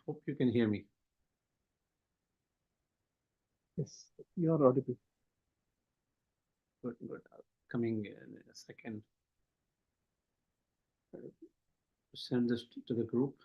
Hope you can hear me. Yes, you are audible. Good, good. Coming in a second. Send this to the group.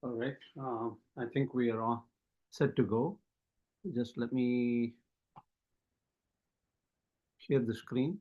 All right. I think we are all set to go. Just let me share the screen.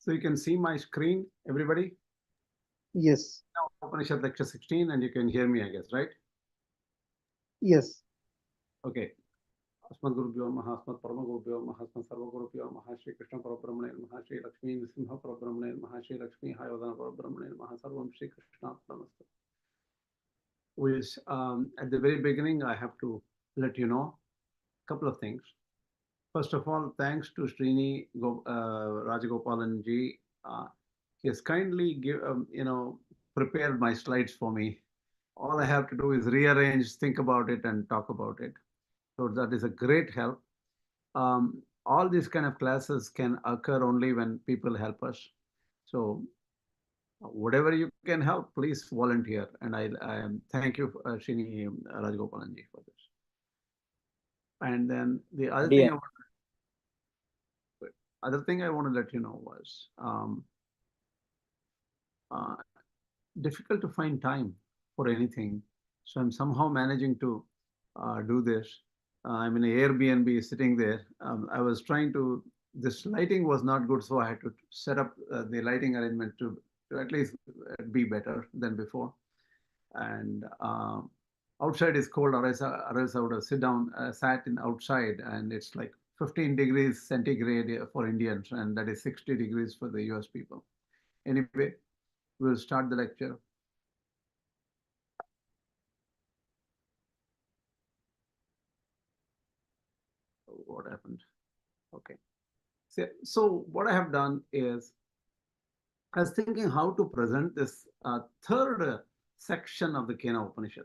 So you can see my screen, everybody? Yes. Now, Upanishad lecture 16, and you can hear me, I guess, right? Yes. Okay. Asmat Gurubhyo Namaha, Asmat Parama Gurubhyo Namaha, Asmat Sarva Gurubhyo Namaha, Shri Krishna Parabrahmane Namaha, Shri Lakshmi Nrsimha Parabrahmane Namaha, Shri Lakshmi Hayavadana Parabrahmane Namaha, Sarvam Shri Krishna Namaste. Which at the very beginning, I have to let you know a couple of things. First of all, thanks to Srini Rajagopalan ji. He has kindly prepared my slides for me. All I have to do is rearrange, think about it, and talk about it. So that is a great help. All these kind of classes can occur only when people help us. So whatever you can help, please volunteer. And I thank you, Srini Rajagopalan ji, for this. And then the other thing I want to let you know was difficult to find time for anything. So I'm somehow managing to do this. I'm in an Airbnb sitting there. I was trying to, this lighting was not good, so I had to set up the lighting arrangement to at least be better than before. And outside is cold, or else I would have sat in outside, and it's like 15 degrees centigrade for Indians, and that is 60 degrees for the US people. Anyway, we'll start the lecture. What happened? Okay. So what I have done is, I was thinking how to present this third section of the Kena Upanishad.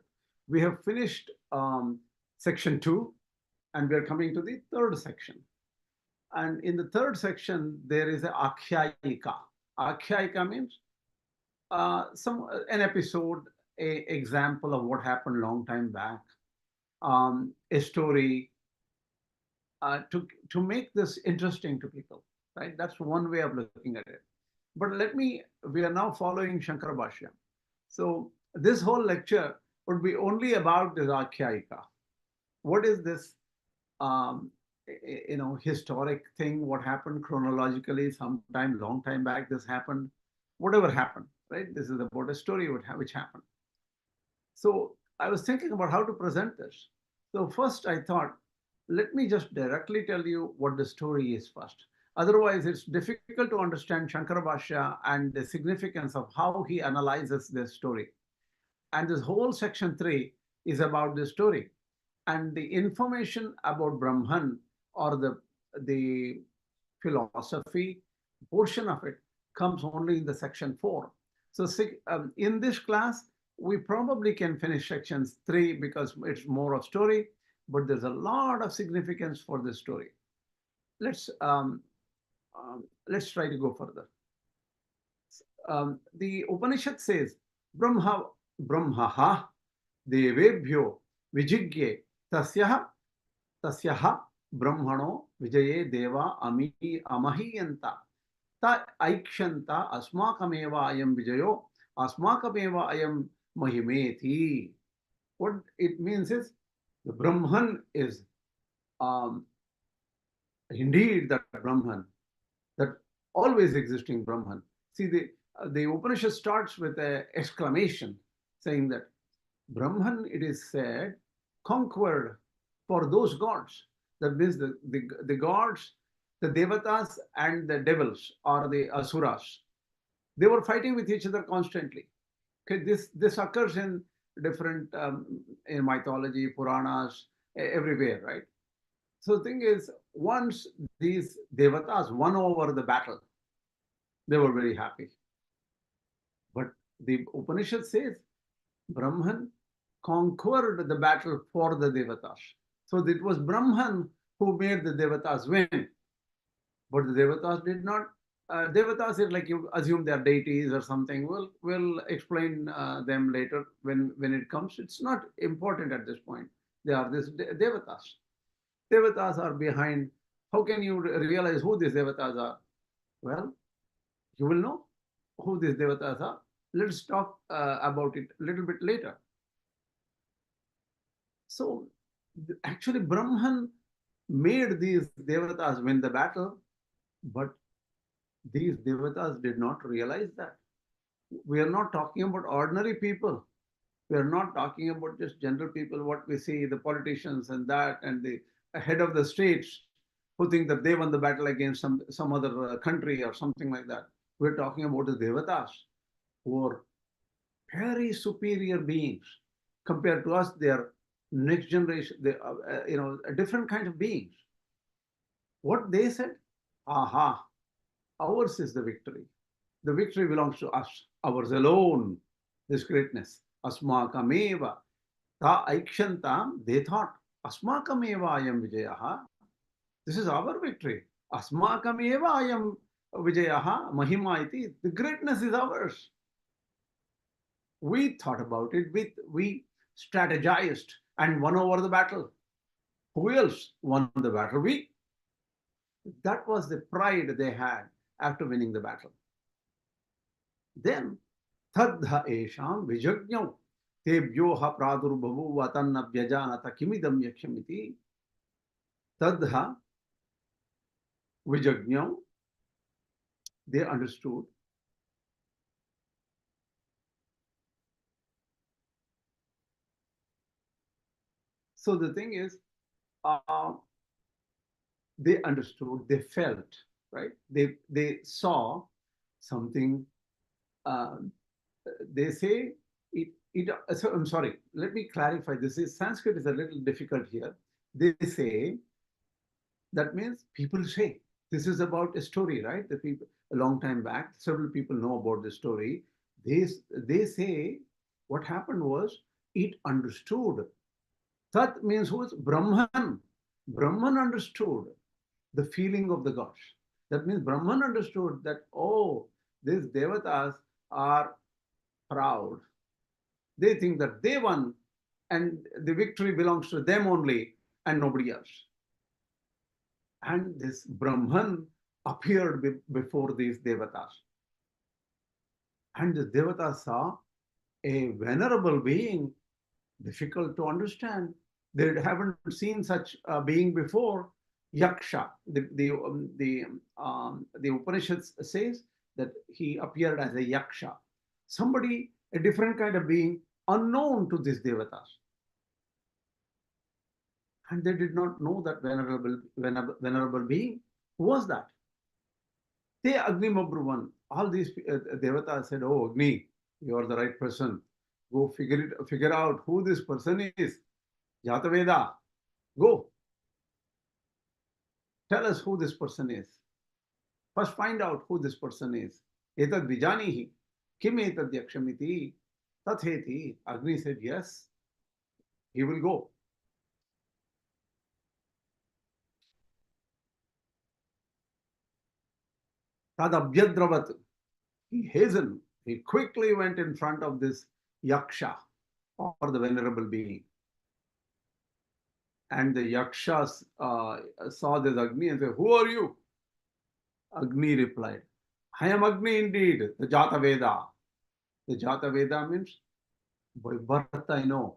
We have finished section 2, and we are coming to the third section. And in the third section, there is an ākhyāyikā. Ākhyāyikā means an episode, an example of what happened long time back, a story, to make this interesting to people, right? That's one way of looking at it. But we are now following Śaṅkara Bhashya. So this whole lecture would be only about this ākhyāyikā. What is this, historic thing, what happened chronologically, sometime, long time back this happened, whatever happened, right? This is about a story which happened. So I was thinking about how to present this. So first I thought, let me just directly tell you what the story is first. Otherwise, it's difficult to understand Śaṅkara Bhashya and the significance of how he analyzes this story. And this whole section 3 is about this story. And the information about Brahman, or the philosophy portion of it, comes only in the section 4. So in this class, we probably can finish sections 3 because it's more of story, but there's a lot of significance for this story. Let's try to go further. The Upanishad says, Brahmaha devebhyo vijigye tasyaha brahmano vijaye deva amahiyanta ta aikshanta asmakameva ayam vijayo asmakameva ayam mahimeti. What it means is, the Brahman is indeed that Brahman, that always existing Brahman. See, the Upanishad starts with an exclamation saying that Brahman, it is said, conquered for those gods. That means the gods, the Devatās and the devils, or the asuras, they were fighting with each other constantly. Okay, this occurs in different in mythology, Puranas, everywhere, right? So the thing is, once these Devatās won over the battle, they were very happy. But the Upanishad says Brahman conquered the battle for the Devatās. So it was Brahman who made the Devatās win. But the Devatās did not. Devatās is like, you assume they are deities or something. We'll explain them later when it comes. It's not important at this point. They are this Devatās. Devatās are behind. How can you realize who these Devatās are? Well, you will know who these Devatās are. Let's talk about it a little bit later. So actually Brahman made these Devatās win the battle, but these Devatās did not realize that. We are not talking about ordinary people. We are not talking about just general people, what we see, the politicians and that, and the head of the states who think that they won the battle against some other country or something like that. We're talking about the Devatās, who are very superior beings. Compared to us, they are next generation, they are, a different kind of beings. What they said, aha, ours is the victory. The victory belongs to us, ours alone, this greatness. Asmakameva ta aikshantam, they thought, asmakameva ayam vijayaha. This is our victory. Asmakameva ayam vijayaha mahima iti. The greatness is ours. We thought about it, we strategized and won over the battle. Who else won the battle? We. That was the pride they had after winning the battle. Then, tadha esham vijagnyau tebhyoha pradurbhavu vatanna vyajanata kimidam yakṣamiti. Tadha vijagnyau, they understood. So the thing is, they understood, they felt, right? They saw something. They say so I'm sorry, let me clarify. This is Sanskrit is a little difficult here. They say, that means people say, this is about a story, right? The people, a long time back, several people know about this story. They say what happened was, it understood. Tat means who is Brahman. Brahman understood the feeling of the gods. That means Brahman understood that, oh, these Devatās are proud. They think that they won and the victory belongs to them only and nobody else. And this Brahman appeared before these Devatās. And the Devatās saw a venerable being, difficult to understand. They haven't seen such a being before. Yakṣa. The Upanishad says that he appeared as a Yakṣa, somebody, a different kind of being, unknown to these Devatās. And they did not know that venerable being. Who was that? They Agni Mabruvan. All these Devatās said, oh, Agni, you are the right person. Go figure out who this person is. Jata Veda, go. Tell us who this person is. First find out who this person is. Etad vijanihi, kim etad yakṣamiti. Tatheti. Agni said, yes, he will go. Tadabhyadravat. He hastened. He quickly went in front of this Yakṣa, or the venerable being. And the Yakshas saw this Agni and said, who are you? Agni replied, I am Agni indeed, the Jata Veda. The Jata Veda means, by birth I know.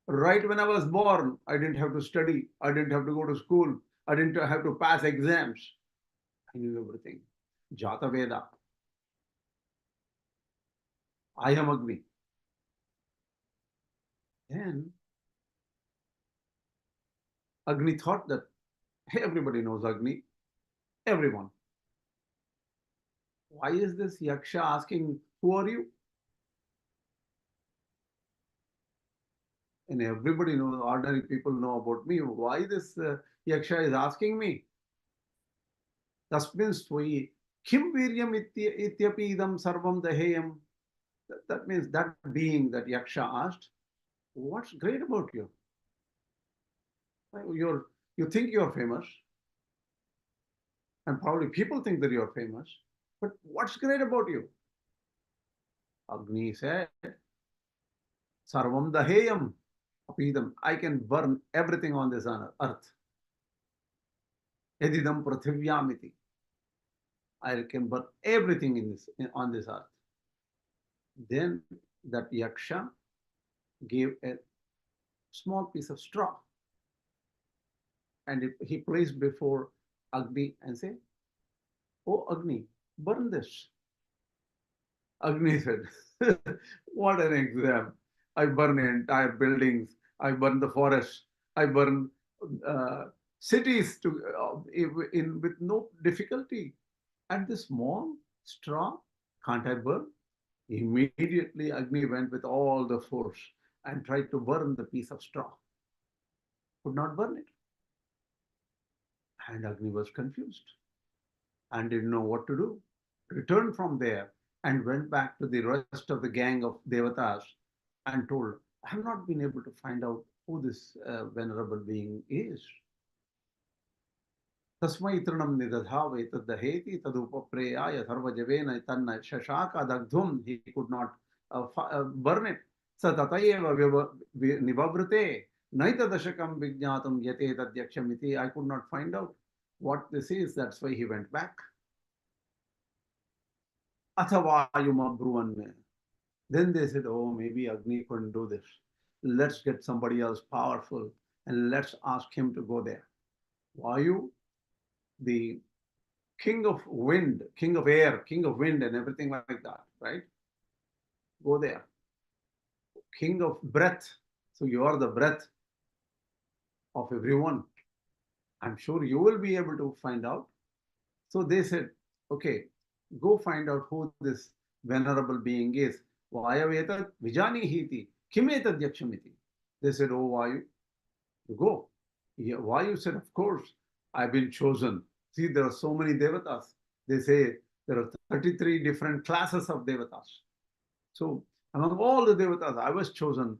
Right when I was born, I didn't have to study. I didn't have to go to school. I didn't have to pass exams. I knew everything. Jata Veda. I am Agni. Then Agni thought that, hey, everybody knows Agni. Everyone. Why is this Yaksha asking, who are you? And everybody knows, ordinary people know about me. Why this Yaksha is asking me? Tasmin svai kim viryam ityapi idam sarvam daheyam. That means that being that Yaksha asked, what's great about you? You think you're famous, and probably people think that you're famous, but what's great about you? Agni said, Sarvam daheyam apidam. I can burn everything on this earth. Edidam prathivyamiti. I can burn everything on this earth. Then that Yaksha gave a small piece of straw, and he placed before Agni and said, oh Agni, burn this. Agni said, what an exam. I burn entire buildings. I burn the forest. I burn cities with no difficulty. And this small straw, can't I burn? Immediately Agni went with all the force and tried to burn the piece of straw. Could not burn it. And Agni was confused and didn't know what to do. Returned from there and went back to the rest of the gang of Devatās and told, I have not been able to find out who this venerable being is. Tasmai trinam nidadhave tadaheti tadupapreyaya sarvajavena tanna shashaka dagdhum. He could not burn it. Sa tatayeva nivavrite naita dashakam vijnatam yate tadyakṣamiti. I could not find out what this is. That's why he went back. Athavayuma Bruvan. Then they said, oh, maybe Agni couldn't do this. Let's get somebody else powerful and let's ask him to go there. Vāyu, the king of wind, king of air, king of wind and everything like that, right? Go there. King of breath. So you are the breath of everyone. I'm sure you will be able to find out. So they said, okay, go find out who this venerable being is. Vayavetat vijanihiti kimetad yakshamiti. They said, oh Vāyu, you go. Vāyu said, of course, I've been chosen. See, there are so many Devatās. They say there are 33 different classes of Devatās. So among all the Devatās, I was chosen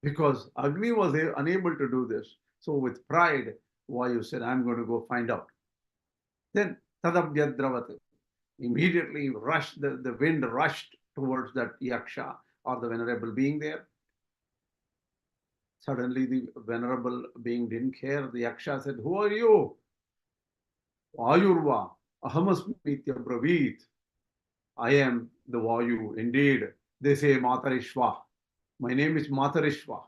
because Agni was unable to do this. So with pride, Vāyu said, I'm going to go find out. Then tadabhyadravat. Immediately rushed, the wind rushed towards that Yaksha or the venerable being there. Suddenly the venerable being didn't care. The Yaksha said, who are you? Vāyurva ahamasmitya bravit. I am the Vāyu, indeed. They say Matarishva. My name is Matarishva.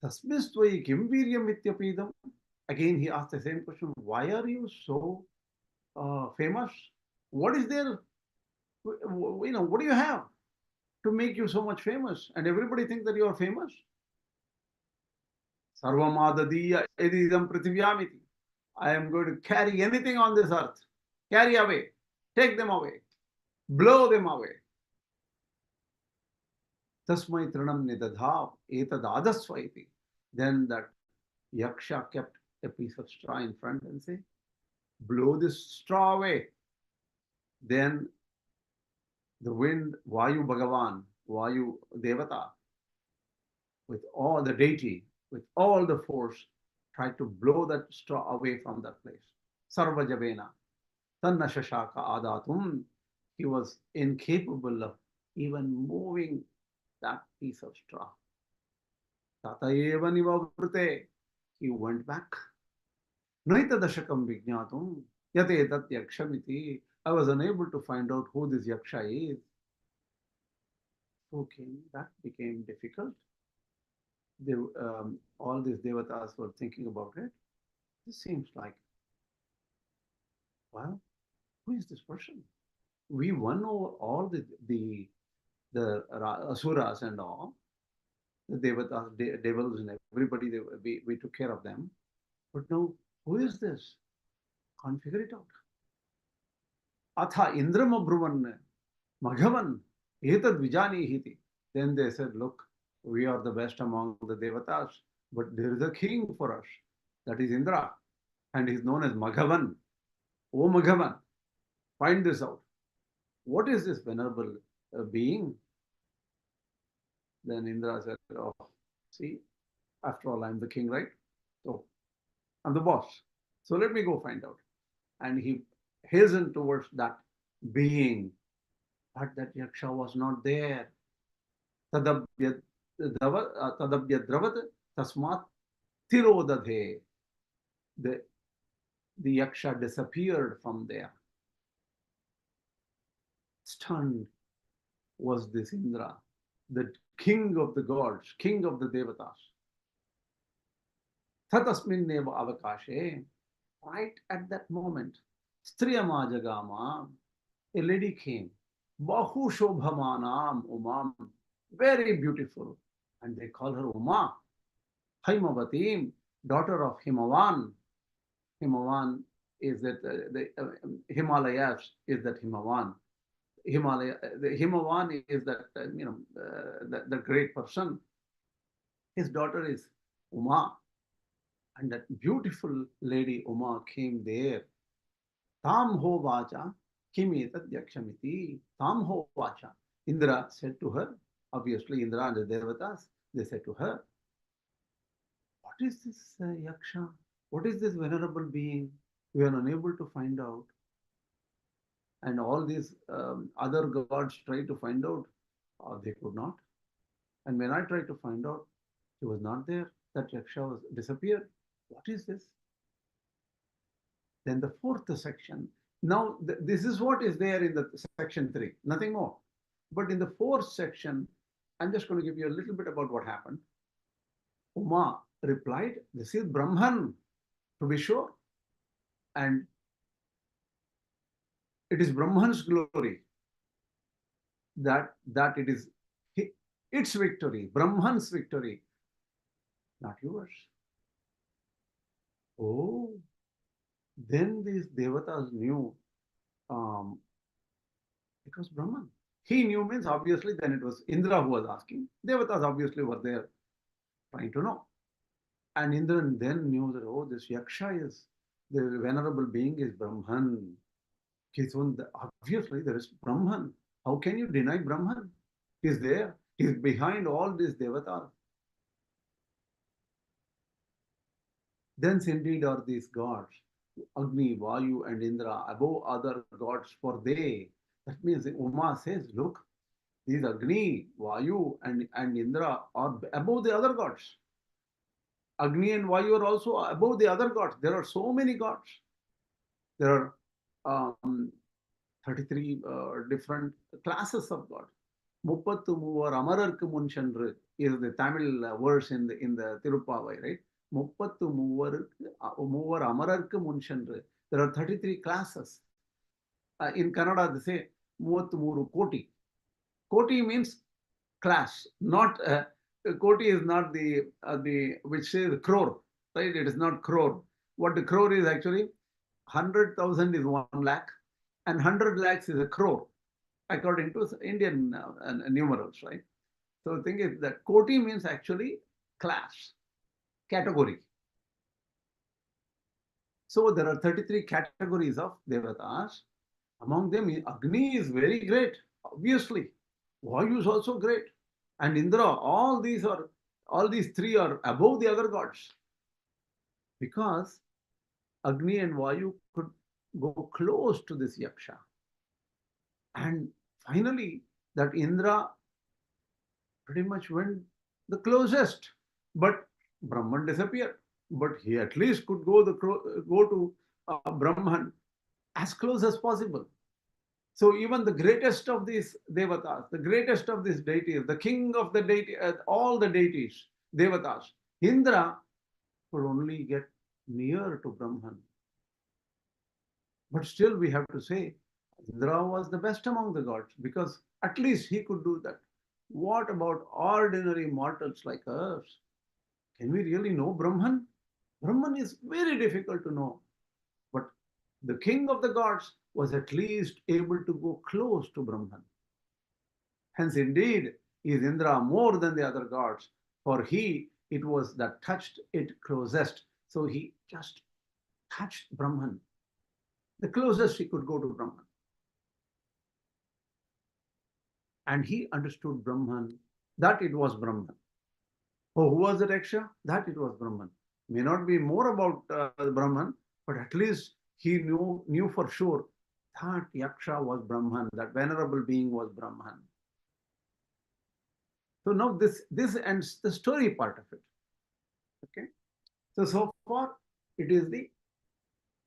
Tasmistvai kim viryam ityapidam. Again, he asked the same question. Why are you so famous? What is there? What do you have to make you so much famous? And everybody thinks that you are famous. Sarvamadadiya edidam prithivyamiti. I am going to carry anything on this earth. Carry away. Take them away. Blow them away. Tasmai trinam nidadhav etad adasvaiti. Then that Yaksha kept a piece of straw in front and say, blow this straw away. Then the wind, Vāyu Bhagavan, Vāyu Devata, with all the deity, with all the force, tried to blow that straw away from that place. Sarva Javena, Tanna Shashaka Adatum, he was incapable of even moving that piece of straw. Tataeva nivavrute, he went back. Naita dashakam vijñātum, yate tat yakshamiti. I was unable to find out who this Yakṣa is. Okay, that became difficult. They, all these Devatās were thinking about it. This seems like, well, who is this person? We won over all the Asuras and all, the Devatās, devils and everybody, we took care of them. But now, who is this? Can't figure it out. Atha Indram Abruvan Maghavan Etad Vijanihiti. Then they said, look, we are the best among the Devatās, but there is a king for us. That is Indra. And he is known as Maghavan. O Maghavan, find this out. What is this venerable being? Then Indra said, oh, see, after all, I'm the king, right? So I'm the boss. So let me go find out. And he hastened towards that being. But that Yakṣa was not there. Tadabhya dravat tasmat tirodadhe. The Yakṣa disappeared from there. Stunned was this Indra, the king of the gods, king of the Devatās. Tatasminneva avakashe, right at that moment, Striyama Jagama, a lady came, Bahu Shobhamanam Umam, very beautiful, and they call her Umā Haimavatī, daughter of Himavan. Himavan is that the Himalayas is that Himavan. The Himavan is that the great person. His daughter is Umā, and that beautiful lady Umā came there. Tam ho vacha kimetad yakshamiti. Tam ho vacha. Indra said to her, obviously Indra and the Devatās, they said to her, what is this Yakṣa? What is this venerable being? We are unable to find out. And all these other gods tried to find out, they could not. And when I tried to find out, he was not there. That Yakṣa was disappeared. What is this? Then the fourth section. Now, this is what is there in the section 3, nothing more. But in the fourth section, I'm just going to give you a little bit about what happened. Umā replied, this is Brahman, to be sure. And it is Brahman's glory that it is its victory, Brahman's victory, not yours. Oh, then these Devatās knew it was Brahman. He knew means obviously then it was Indra who was asking. Devatās obviously were there trying to know. And Indra then knew that, oh, this Yakṣa is, the venerable being is Brahman. Obviously there is Brahman. How can you deny Brahman? He is there. He is behind all these Devatās. Thence indeed are these gods, Agni, Vāyu and Indra, above other gods, for they, that means Umā says, look, these Agni, Vāyu and Indra are above the other gods. Agni and Vāyu are also above the other gods. There are so many gods. There are 33 different classes of God. Muppattu Moovar Amararku Munchandru is the Tamil verse in the Tirupavai, right? Muppattu Moovar Amararku Munchandru. There are 33 classes. In Kannada, they say Muvattu Mooru Koti. Koti means class, not Koti is not the which says crore, right? It is not crore. What the crore is actually, 100,000 is 1 lakh, and 100 lakhs is a crore, according to Indian numerals, right? So the thing is that Koti means actually class, category. So there are 33 categories of Devatās. Among them, Agni is very great. Obviously, Vāyu is also great. And Indra, all these three are above the other gods. Because Agni and Vāyu could go close to this Yakṣa. And finally, that Indra pretty much went the closest. But Brahman disappeared. But he at least could go to Brahman as close as possible. So even the greatest of these Devatās, the greatest of these deities, the king of the deity, all the deities, Devatās, Indra could only get near to Brahman. But still we have to say, Indra was the best among the gods because at least he could do that. What about ordinary mortals like us? Can we really know Brahman? Brahman is very difficult to know. But the king of the gods was at least able to go close to Brahman. Hence, indeed, is Indra more than the other gods, for it was that touched it closest. So he just touched Brahman. The closest he could go to Brahman. And he understood Brahman, that it was Brahman. Oh, who was the Yakṣa? That it was Brahman. May not be more about Brahman, but at least he knew for sure that Yakṣa was Brahman, that venerable being was Brahman. So now this ends the story part of it. Okay. So far it is the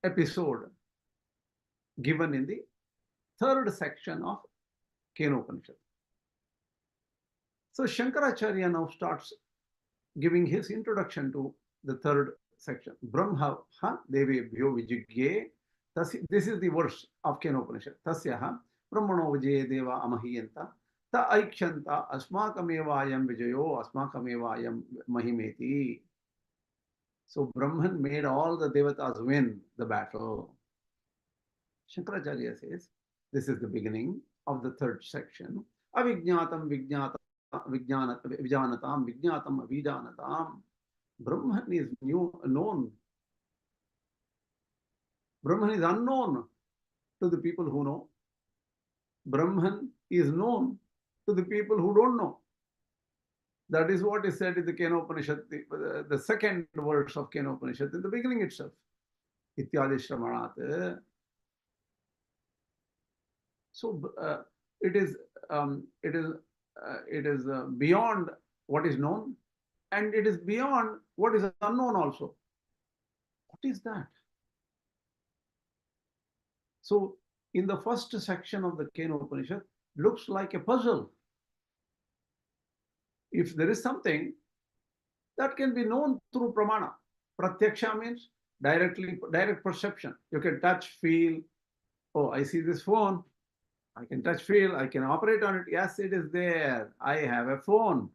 episode given in the third section of Kena Upaniṣad. So Śaṅkarācārya now starts giving his introduction to the third section. Brahma devebhyo vijigye. This is the verse of Kena Upaniṣad. Tasyaha brahmano vijye deva amahiyanta ta aikhyanta asmakamevayam vijayo asmakamevayam mahimeti. So Brahman made all the Devatās win the battle. Śaṅkarācārya says, this is the beginning of the third section. Avijñātam vijñānatam vijñātam avijānatam. Brahman is known. Brahman is unknown to the people who know. Brahman is known to the people who don't know. That is what is said in the Kena Upaniṣad, the second verse of Kena Upaniṣad, in the beginning itself. Ityadi Shramanat. So it is beyond what is known, and it is beyond what is unknown also. What is that? So in the first section of the Kena Upaniṣad, looks like a puzzle. If there is something that can be known through pramana, pratyakṣa means direct perception. You can touch, feel. Oh, I see this phone. I can touch, feel. I can operate on it. Yes, it is there. I have a phone.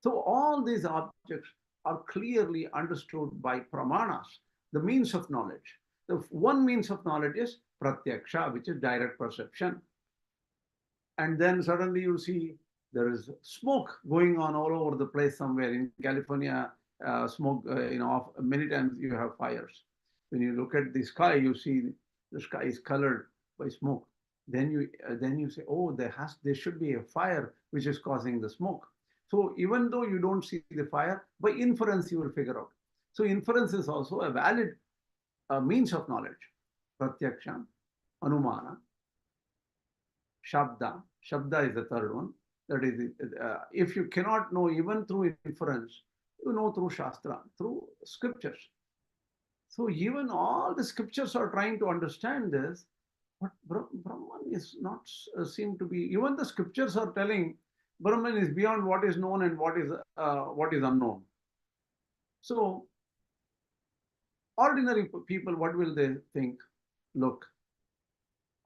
So all these objects are clearly understood by pramanas, the means of knowledge. The one means of knowledge is pratyakṣa, which is direct perception. And then suddenly you see there is smoke going on all over the place somewhere. In California, smoke, many times you have fires. When you look at the sky, you see the sky is colored by smoke. Then you say, oh, there should be a fire which is causing the smoke. So even though you don't see the fire, by inference you will figure out. So inference is also a valid means of knowledge. Pratyakṣa, anumāna, shabda. Shabda is the third one. That is, if you cannot know even through inference, you know through Shastra, through scriptures. So even all the scriptures are trying to understand this, but Brahman is not seem to be. Even the scriptures are telling Brahman is beyond what is known and what is unknown. So ordinary people, what will they think? Look,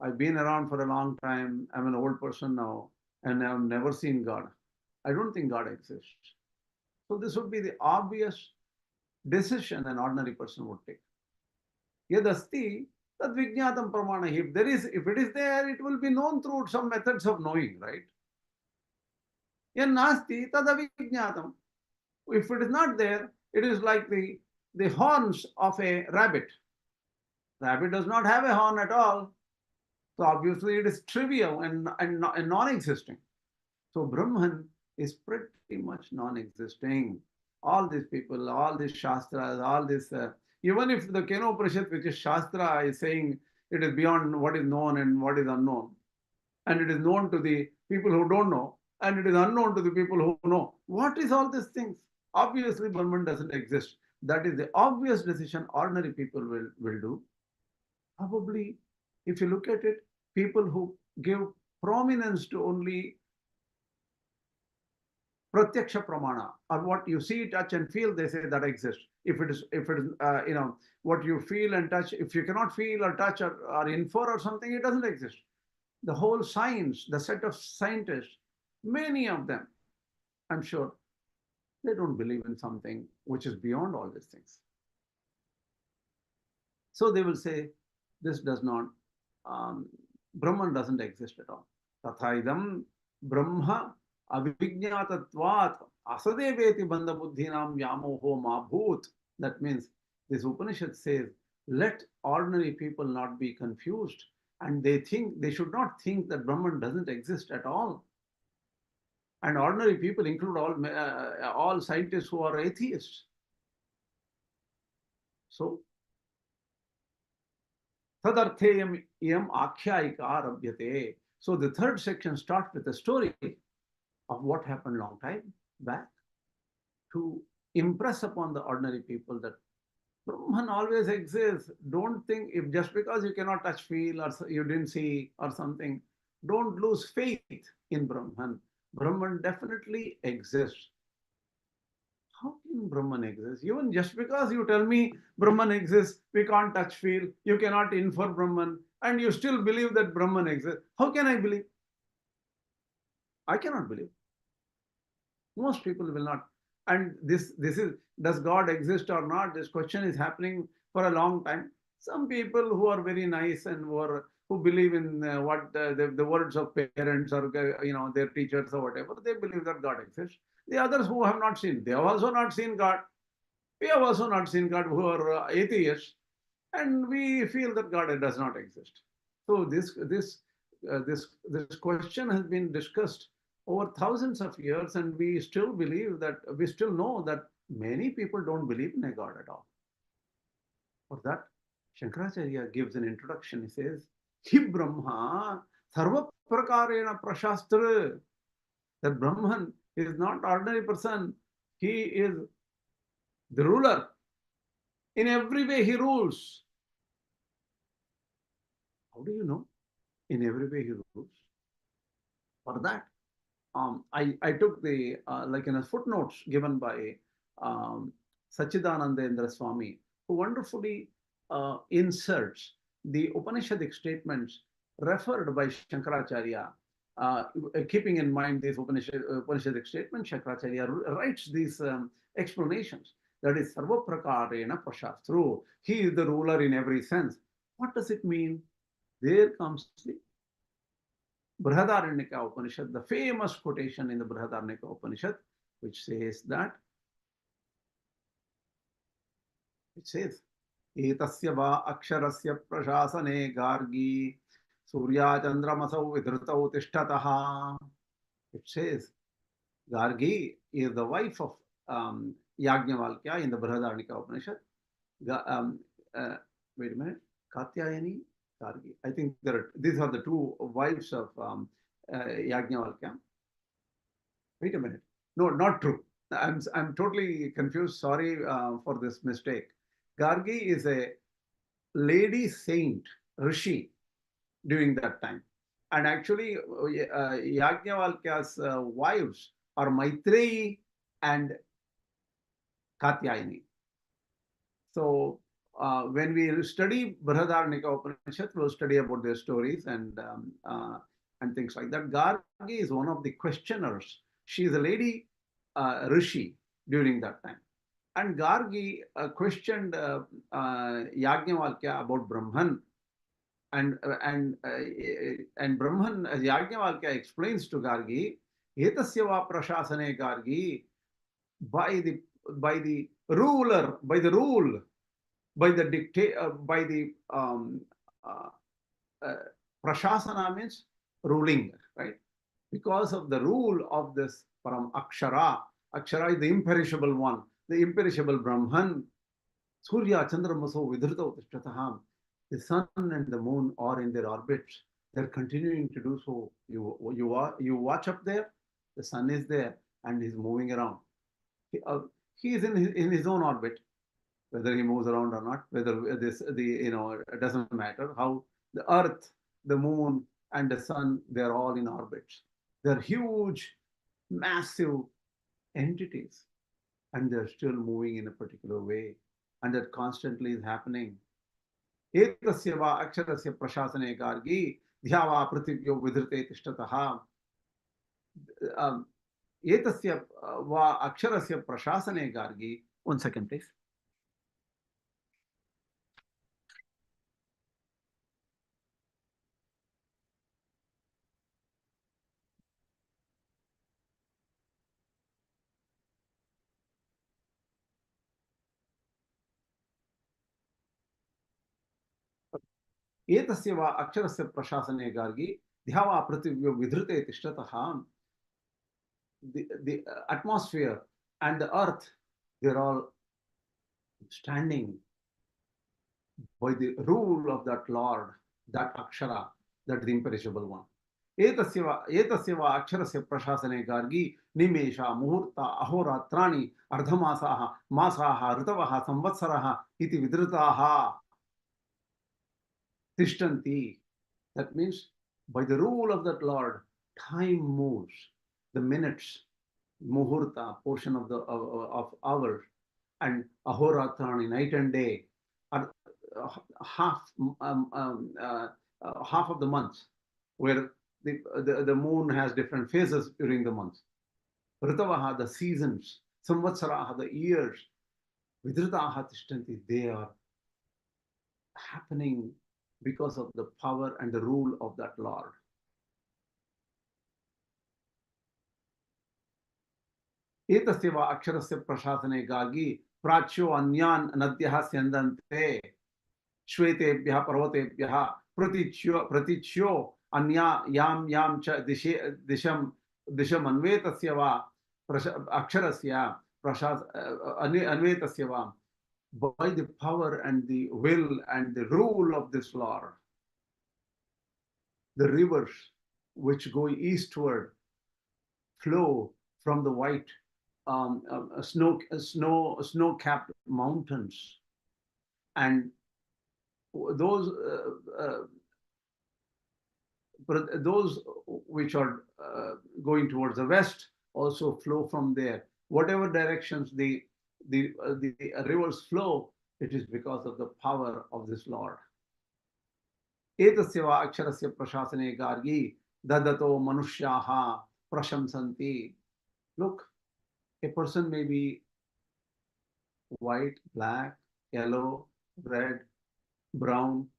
I've been around for a long time. I'm an old person now, and I've never seen God. I don't think God exists. So this would be the obvious decision an ordinary person would take. Yadasti tad vijñātam pramana. If it is there, it will be known through some methods of knowing, right? Yannasti tad avijñātam. If it is not there, it is like the horns of a rabbit. Rabbit does not have a horn at all. So obviously it is trivial and non-existing. So Brahman is pretty much non-existing. All these people, all these shastras, all this, even if the Kena Upaniṣad, which is shastra, is saying it is beyond what is known and what is unknown, and it is known to the people who don't know, and it is unknown to the people who know. What is all these things? Obviously, Brahman doesn't exist. That is the obvious decision ordinary people will do. Probably, if you look at it, people who give prominence to only pratyakṣa pramana, or what you see, touch, and feel, they say that exists. If it is, what you feel and touch, if you cannot feel or touch or infer or something, it doesn't exist. The whole science, the set of scientists, many of them, I'm sure, they don't believe in something which is beyond all these things. So they will say, this does not, Brahman doesn't exist at all. Tathaidam Brahma avijñātatvat asadeveti bandha buddhinam vyamoho ma bhūt. That means this Upanishad says, let ordinary people not be confused, and they should not think that Brahman doesn't exist at all. And ordinary people include all scientists who are atheists. So tadartheyam iyam ākhyāyikā arabhyate. So the third section starts with a story of what happened long time back to impress upon the ordinary people that Brahman always exists. Don't think if just because you cannot touch, feel, or you didn't see or something, don't lose faith in Brahman. Brahman definitely exists. How can Brahman exist? Even just because you tell me Brahman exists, we can't touch, feel, you cannot infer Brahman, and you still believe that Brahman exists. How can I believe? I cannot believe. Most people will not. And this is, does God exist or not? This question is happening for a long time. Some people who are very nice and who believe in the words of parents or their teachers or whatever, they believe that God exists. The others who have not seen, they have also not seen God. We have also not seen God, who are atheists, and we feel that God does not exist. So this question has been discussed over thousands of years, and we still know that many people don't believe in a God at all. For that, Śaṅkarācārya gives an introduction. He says, Hi Brahma sarva prakarena prashastra. That Brahman is not ordinary person. He is the ruler. In every way he rules. How do you know? In every way he rules. For that, I took the in a footnotes given by Sachidanandendra Swami, who wonderfully inserts the Upanishadic statements referred by Śaṅkarācārya. Keeping in mind these Upanishadic statements, Śaṅkarācārya writes these explanations. That is, sarva prakarena prashastru. He is the ruler in every sense. What does it mean? There comes the Bṛhadāraṇyaka Upanishad, the famous quotation in the Bṛhadāraṇyaka Upanishad, which says, Etasya va akṣarasya prashasane gargi surya chandramasau vidhrutau tishtataha. It says, Gargi is the wife of Yajnavalkya in the Bṛhadāraṇyaka Upanishad. Wait a minute, Katyayani, Gargi. I think these are the two wives of Yajnavalkya. Wait a minute. No, not true. I'm totally confused. Sorry for this mistake. Gargi is a lady saint, Rishi, during that time. And actually, Yajnavalkya's wives are Maitreyi and Katyayani. So when we study Bṛhadāraṇyaka Upanishad, we'll study about their stories and things like that. Gargi is one of the questioners. She is a lady Rishi during that time. And Gargi questioned Yajnavalkya about Brahman. And Brahman, Yajnavalkya explains to Gargi, Etasya va prashasane Gargi, by the ruler, by the rule, by the dictate, by the Prashasana means ruling, right? Because of the rule of this Param Akṣara. Akṣara is the imperishable one, the imperishable Brahman. Surya Chandramaso Vidhrito Tishthataham. The sun and the moon are in their orbits. They're continuing to do so. You watch up there, the sun is there and he's moving around. He is in his own orbit. Whether he moves around or not, whether it doesn't matter. How the earth, the moon, and the sun, they're all in orbits. They're huge, massive entities, and they're still moving in a particular way, and that constantly is happening. Etasya va akṣarasya prashasane gargi dhyava pritibhyo vidhrite tishtataha. Etasya va akṣarasya prashasane gargi. 1 second, please. Etasya va akṣarasya prashasane gargi dhyava pritibhyo vidhrite tishtataha. The atmosphere and the earth, they're all standing by the rule of that Lord, that Akṣara, that the imperishable one. Etasya va akṣarasya prashasane gargi nimesha muhurta ahoratrani ardhamasaha masaha ritavaha samvatsaraha iti vidritaha tishtanti. That means by the rule of that Lord, time moves. The minutes, muhurta, portion of the of hours, and ahoratrani, night and day, are half of the month, where the moon has different phases during the month. Ritavaha, the seasons, samvatsaraha, the years, vidritaha tishtanti, they are happening because of the power and the rule of that Lord. Etasya va akṣarasya prashasane gargi prachyo anyan nadyah syandante Śvetebhyah parvatebhyah pratyakṣa anya yam cha disham anvetasya va akṣarasya anvetasya va. By the power and the will and the rule of this Lord, the rivers which go eastward flow from the white snow-capped mountains, and those which are going towards the west also flow from there. Whatever directions the rivers flow, it is because of the power of this Lord. Etasya va akṣarasya prashasane gargi dadato manushyaha prashamsanti. Look, a person may be white, black, yellow, red, brown,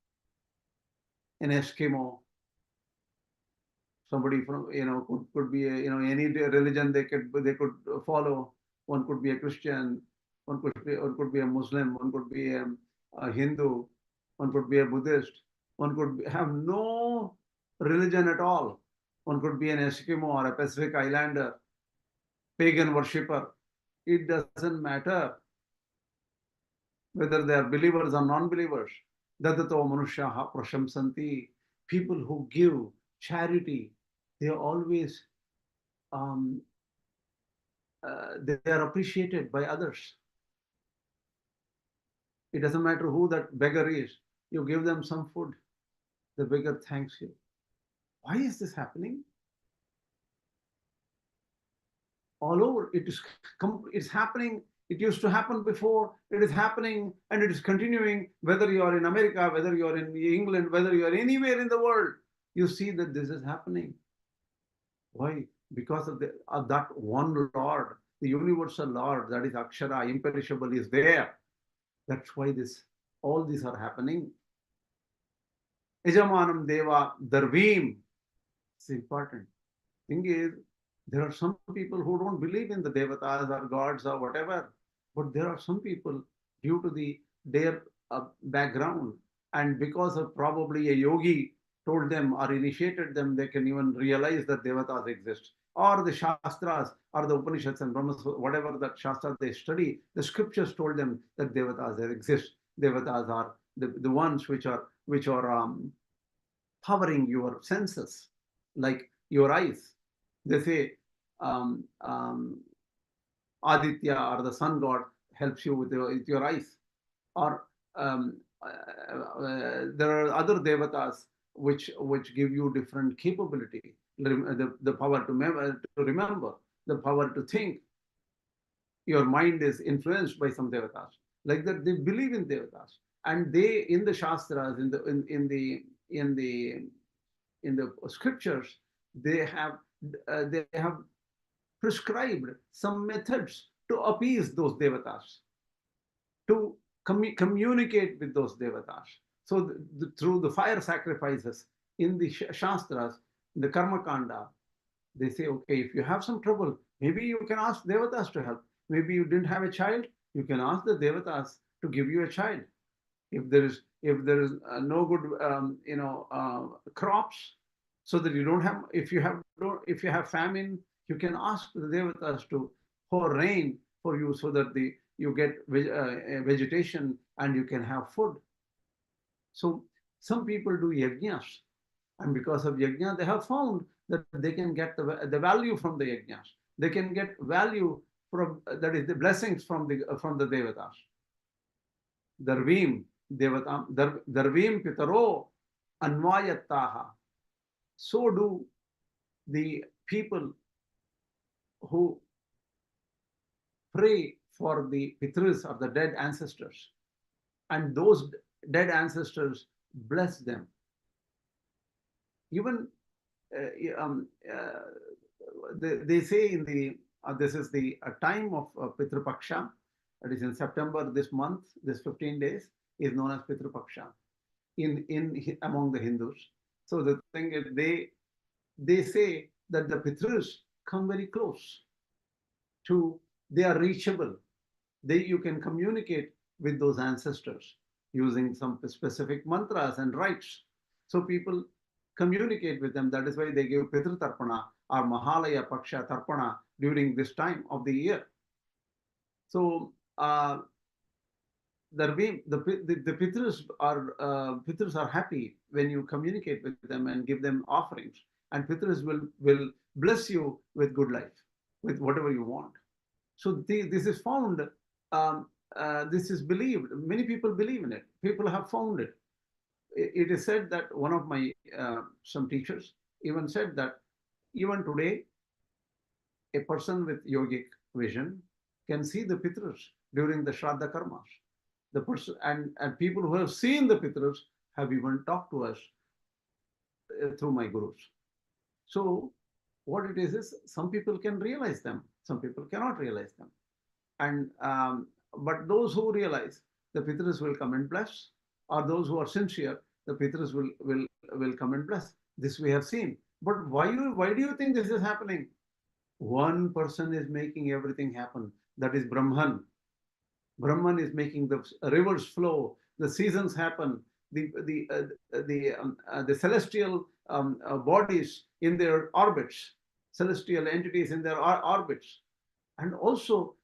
an Eskimo, somebody from could be any religion they could follow. One could be a Christian, one could be a Muslim, one could be a Hindu, one could be a Buddhist, one could have no religion at all. One could be an Eskimo or a Pacific Islander, pagan worshipper. It doesn't matter whether they are believers or non-believers. Dadato manushyaha prashamsanti. People who give charity, they are always they are appreciated by others. It doesn't matter who that beggar is. You give them some food, the beggar thanks you. Why is this happening? All over, it's happening. It used to happen before. It is happening, and it is continuing. Whether you are in America, whether you are in England, whether you are anywhere in the world, you see that this is happening. Why? Because of that one Lord, the universal Lord, that is Akṣara, imperishable, is there. That's why all these are happening. Yajamanam deva darvim. It's important. Thing is, there are some people who don't believe in the Devatās or gods or whatever, but there are some people, due to their background and because of probably a yogi told them or initiated them, they can even realize that Devatās exist. Or the Shastras or the Upanishads and Brahmas, whatever that Shastra they study, the scriptures told them that Devatās exist. Devatās are the ones which are powering your senses, like your eyes. They say Aditya or the sun god helps you with your eyes. Or there are other Devatās which give you different capability, the power to remember, the power to think. Your mind is influenced by some Devatās. Like that, they believe in Devatās, and they in the Shastras, in the scriptures, they have prescribed some methods to appease those Devatās, to communicate with those Devatās. So through the fire sacrifices in the Shastras, the Karma Kanda, they say, okay, if you have some trouble, maybe you can ask Devatās to help. Maybe you didn't have a child, you can ask the Devatās to give you a child. If there is no good crops, so that you don't have, if you have famine, you can ask the Devatās to pour rain for you, so that you get vegetation and you can have food. So some people do yajnas, and because of yajna, they have found that they can get the value from the yajnas. They can get value from, that is the blessings from the Devatās. Darvim pitaro anvayattaha. So do the people who pray for the Pitṛs or the dead ancestors, and those dead ancestors bless them. Even they say in the this is the time of Pitrapaksha, that is in September this month, this 15 days is known as Pitrapaksha among the Hindus. So the thing is, they say that the Pitṛs come very close to, they are reachable. You can communicate with those ancestors using some specific mantras and rites. So people communicate with them. That is why they give Pitṛ Tarpana or Mahalaya Paksha Tarpana during this time of the year. So the Pitṛs are happy when you communicate with them and give them offerings, and Pitṛs will bless you with good life, with whatever you want. So this is found. This is believed. Many people believe in it. People have found it. It is said that one of my some teachers even said that even today, a person with yogic vision can see the Pitṛs during the Shraddha karmas. The person and people who have seen the Pitṛs have even talked to us through my gurus. So what it is some people can realize them, some people cannot realize them. And but those who realize, the Pitṛs will come and bless, or those who are sincere, the Pitṛs will come and bless. This we have seen. But why do you think this is happening? One person is making everything happen. That is Brahman. Brahman is making the rivers flow, the seasons happen, the celestial bodies in their orbits, celestial entities in their orbits, and also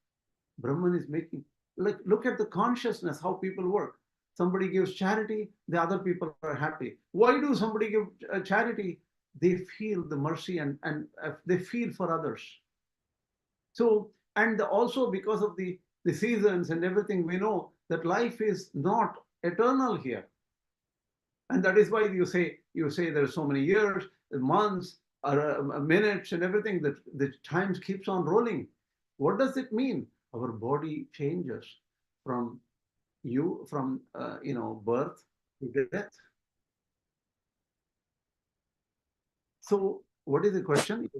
Brahman is making. Look at the consciousness, how people work. Somebody gives charity, the other people are happy. Why do somebody give charity? They feel the mercy and they feel for others. So, and also because of the seasons and everything, we know that life is not eternal here. And that is why you say there are so many years, months, minutes and everything, that the time keeps on rolling. What does it mean? Our body changes from birth to death. So what is the question?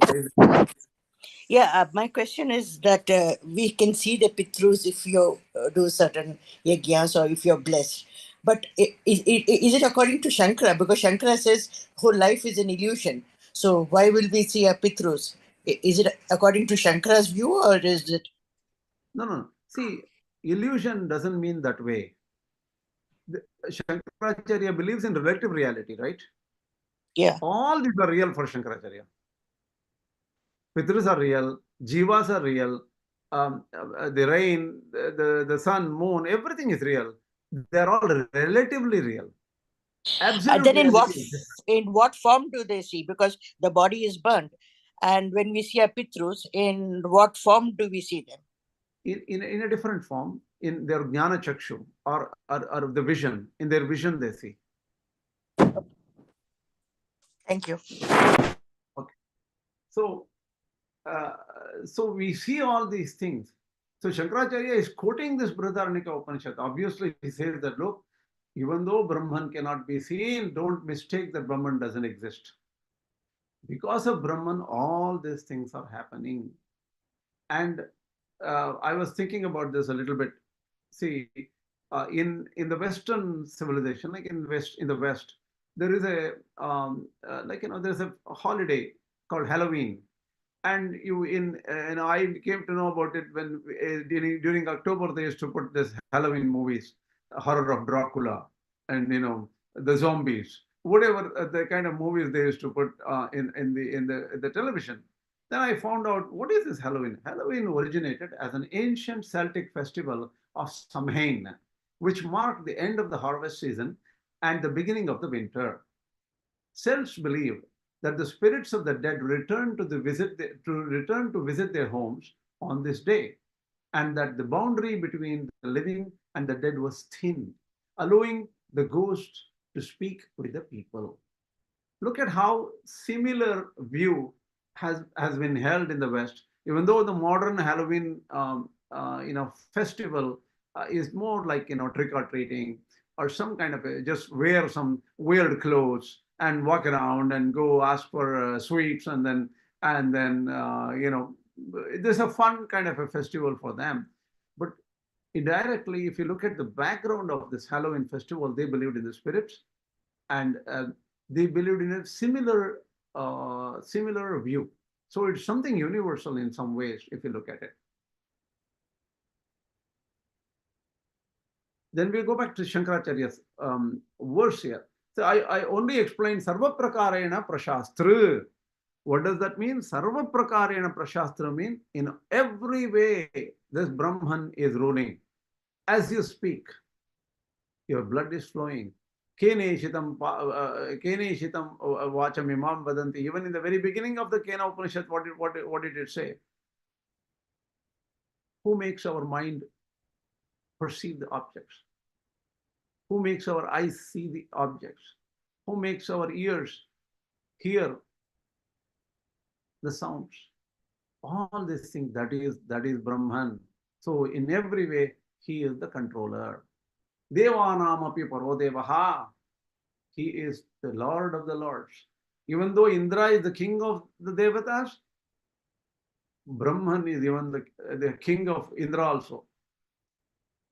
Yeah, my question is that we can see the Pitṛs if you do certain yajnas or if you're blessed. But is it according to Shankara? Because Shankara says whole life is an illusion. So why will we see a Pitṛs? Is it according to Shankara's view, or is it? No. See, illusion doesn't mean that way. Śaṅkarācārya believes in relative reality, right? Yeah. All these are real for Śaṅkarācārya. Pitṛs are real, Jivas are real, the rain, the sun, moon, everything is real. They're all relatively real. Absolute Then in what form do they see? Because the body is burnt. And when we see a Pitṛs, in what form do we see them? In a different form, in their jnana chakshu, or the vision. In their vision they see. Thank you. Okay. So we see all these things. So Śaṅkarācārya is quoting this Bṛhadāraṇyaka Upanishad. Obviously, he says that, look, even though Brahman cannot be seen, don't mistake that Brahman doesn't exist. Because of Brahman, all these things are happening. And I was thinking about this a little bit. See, in the Western civilization, like in the West, there is a there's a holiday called Halloween. And I came to know about it when during October they used to put this Halloween movies, Horror of Dracula, and the zombies, whatever the kind of movies they used to put in the television. Then I found out, what is this Halloween? Halloween originated as an ancient Celtic festival of Samhain, which marked the end of the harvest season and the beginning of the winter. Celts believed that the spirits of the dead return to visit their homes on this day, and that the boundary between the living and the dead was thin, allowing the ghosts to speak with the people. Look at how similar view has been held in the West, even though the modern Halloween festival is more like trick-or-treating, or some kind of just wear some weird clothes and walk around and go ask for sweets, and then there's a fun kind of a festival for them. But indirectly, if you look at the background of this Halloween festival, they believed in the spirits, and they believed in a similar view. So it's something universal in some ways, if you look at it. Then we go back to Śaṅkarācārya's verse here. So I only explained sarva prakarena prashastra. What does that mean? Sarva prakarena prashastra means in every way this Brahman is ruling. As you speak, your blood is flowing. Kena vācam imam vadanti. Even in the very beginning of the Kena Upaniṣad, what did it say? Who makes our mind perceive the objects? Who makes our eyes see the objects? Who makes our ears hear the sounds? All these things, that is Brahman. So in every way, he is the controller. Devanām api paro devaha. He is the Lord of the Lords. Even though Indra is the king of the Devatās, Brahman is even the king of Indra also.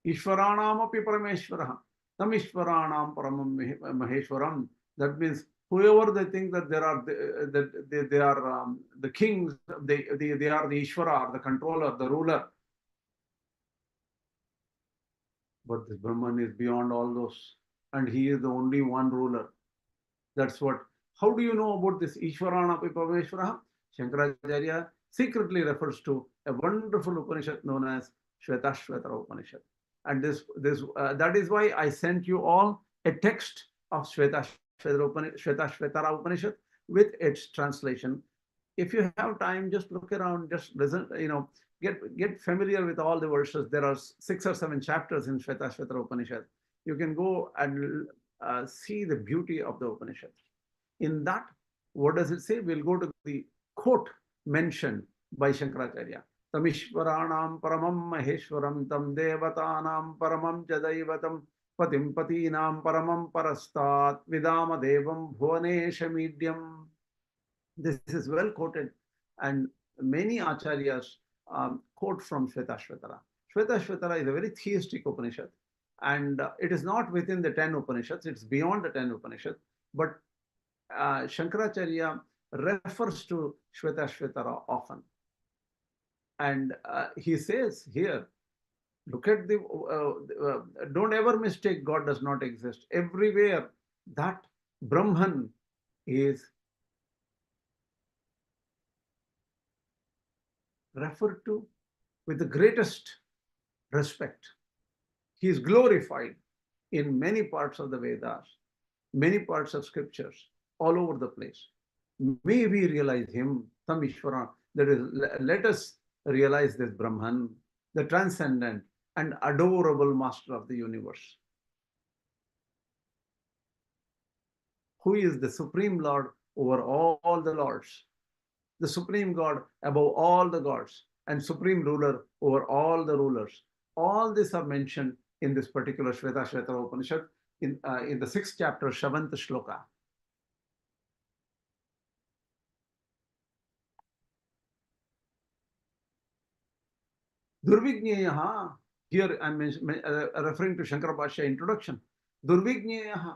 Ishvaranām api parameshvaraha. Tam Ishvaranām paramam maheshwaram. That means whoever they think that they are the kings, they are the Ishvara, the controller, the ruler. But this Brahman is beyond all those, and he is the only one ruler. That's what. How do you know about this Ishvarana Pipaveshvara? Śaṅkarācārya secretly refers to a wonderful Upanishad known as Śvetāśvatara Upanishad. And that is why I sent you all a text of Śvetāśvatara Upanishad with its translation. If you have time, just look around, just listen, get familiar with all the verses. There are 6 or 7 chapters in Śvetāśvatara Upanishad. You can go and see the beauty of the Upanishad. In that, what does it say? We'll go to the quote mentioned by Śaṅkarācārya. Tam Ishvaranām paramam maheshwaram tam devatānām paramam jadaivatam patim patīnām paramam parastat vidāma devam bhuvanesha medium. This is well quoted, and many acharyas quote from Śvetāśvatara. Śvetāśvatara is a very theistic Upanishad, and it is not within the 10 Upanishads, it's beyond the 10 Upanishads, but Śaṅkarācārya refers to Śvetāśvatara often. And he says here, look at don't ever mistake God does not exist. Everywhere that Brahman is referred to with the greatest respect. He is glorified in many parts of the Vedas, many parts of scriptures, all over the place. May we realize him, Tam Ishvara, that is, let us realize this Brahman, the transcendent and adorable master of the universe, who is the Supreme Lord over all the lords, the Supreme God above all the gods, and Supreme Ruler over all the rulers. All these are mentioned in this particular Śvetāśvatara Upanishad in the 6th chapter, 7th shloka. Durvigneyaha, here I'm referring to Shankara Bhashya introduction. Durvigneyaha,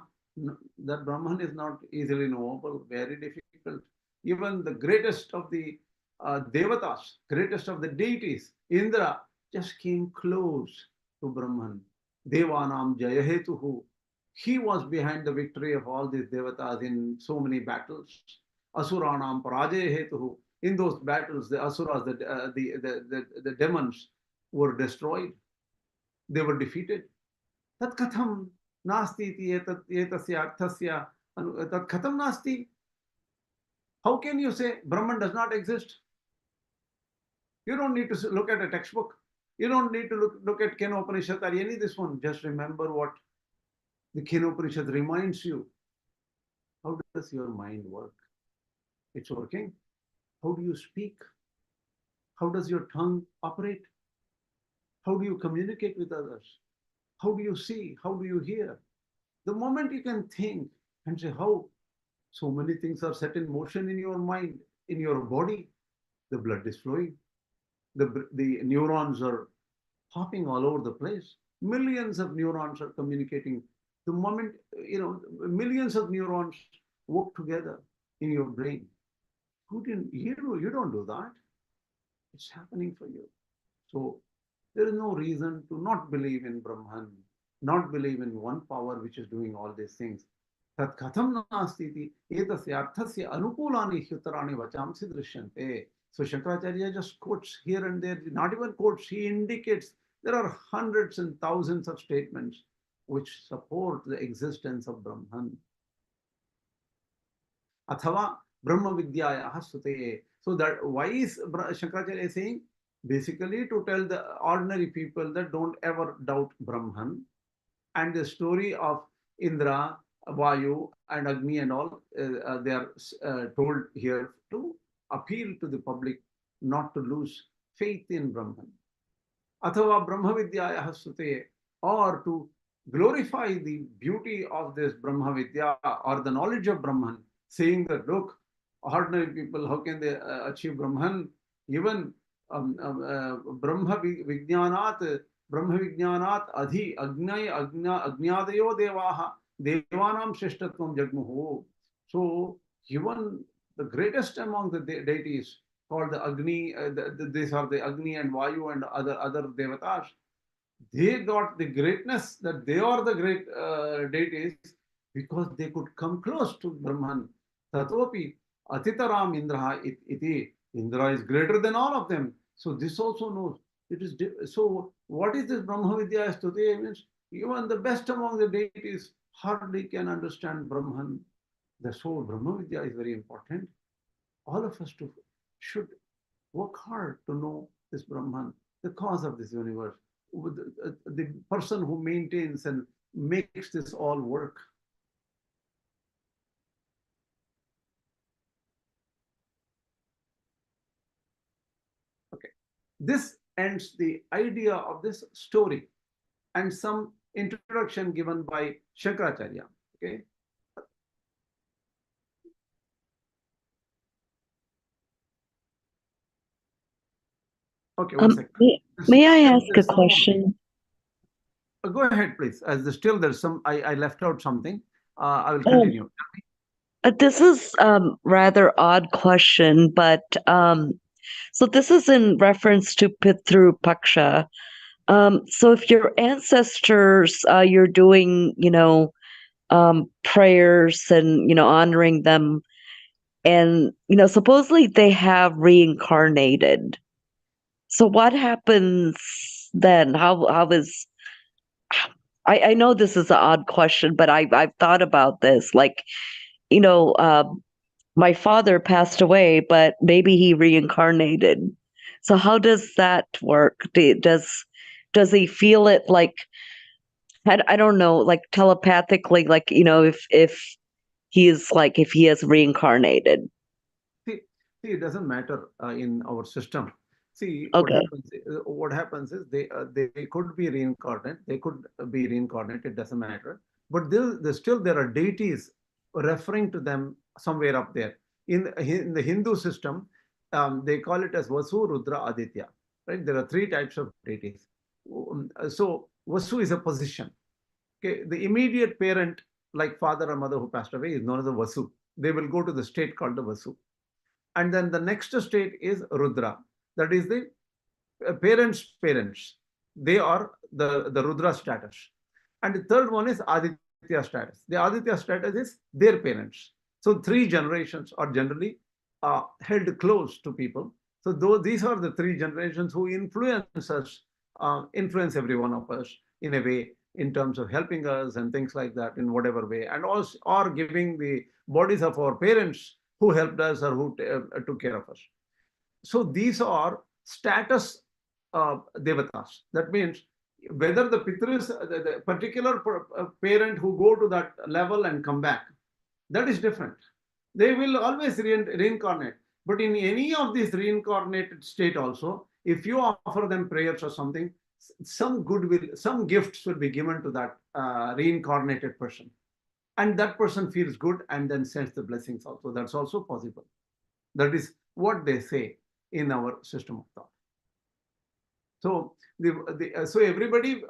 that Brahman is not easily knowable, very difficult. Even the greatest of the Devatās, greatest of the deities, Indra, just came close to Brahman. Devanam Jayahetuhu. He was behind the victory of all these Devatās in so many battles. Asuranam Parajayahetuhu. In those battles, the Asuras, the demons, were destroyed. They were defeated. Tat katham nasti etasya arthasya tat katham nasti. How can you say Brahman does not exist? You don't need to look at a textbook. You don't need to look at Kena Upaniṣad or any this one. Just remember what the Kena Upaniṣad reminds you. How does your mind work? It's working. How do you speak? How does your tongue operate? How do you communicate with others? How do you see? How do you hear? The moment you can think and say, how so many things are set in motion in your mind, in your body, the blood is flowing, the neurons are hopping all over the place. Millions of neurons are communicating. The moment, millions of neurons work together in your brain. You don't do that. It's happening for you. So there is no reason to not believe in Brahman, not believe in one power which is doing all these things. Tat katham nastiti etasya arthasya anukulani hyutarani vachamsi drishyante. So Śaṅkarācārya just quotes here and there, not even quotes, he indicates there are hundreds and thousands of statements which support the existence of Brahman. Athava Brahma-vidyā suteye. So that why is Śaṅkarācārya saying? Basically to tell the ordinary people that don't ever doubt Brahman. And the story of Indra, Vāyu and Agni and all, they are told here to appeal to the public not to lose faith in Brahman. Athava Brahma-vidyā suteye, or to glorify the beauty of this Brahma-vidyā or the knowledge of Brahman, saying that, look, ordinary people, how can they achieve Brahman? Even Brahma-vidyānāt adhi agnyādayo devaha devanam shreshtatvam jagmuhu. So even the greatest among the deities, called the Agni, these are the Agni and Vāyu and other Devatās, they got the greatness that they are the great deities because they could come close to Brahman. Tatopi atitaram Indra iti. Indra is greater than all of them. So this also knows. It is so. What is this Brahma-vidyā today? Means even the best among the deities hardly can understand Brahman. The soul Brahma-vidyā is very important. All of us should work hard to know this Brahman, the cause of this universe, the person who maintains and makes this all work. Okay, this ends the idea of this story and some introduction given by Śaṅkarācārya. Okay. Okay, one second. May I ask a question? Go ahead, please. As there's some, I left out something. I will continue. This is rather odd question, but so this is in reference to Pitṛpaksha. So if your ancestors, you're doing, prayers and, honoring them. And, supposedly they have reincarnated. So what happens then? How is, I know this is an odd question, but I've thought about this. Like, my father passed away, but maybe he reincarnated. So how does that work? Does he feel it like, I don't know, like telepathically, like, if he has reincarnated? See, it doesn't matter in our system. See, Okay. what happens is they could be reincarnate. They could be reincarnate. It doesn't matter. But still there are deities referring to them somewhere up there. In the Hindu system, they call it as Vasu, Rudra, Aditya. Right? There are three types of deities. So Vasu is a position. Okay, the immediate parent, like father or mother who passed away, is known as a Vasu. They will go to the state called the Vasu. And then the next state is Rudra. That is the parents' parents. They are the Rudra status. And the third one is Aditya status. The Aditya status is their parents. So three generations are generally held close to people. So these are the three generations who influence us, influence every one of us in a way, in terms of helping us and things like that in whatever way, and also or giving the bodies of our parents who helped us or who took care of us. So these are status Devatās. That means whether the Pitṛs, the particular parent who go to that level and come back, that is different. They will always reincarnate. But in any of these reincarnated state also, if you offer them prayers or something, some goodwill, some gifts will be given to that reincarnated person. And that person feels good and then sends the blessings also. That's also possible. That is what they say in our system of thought. So, so everybody,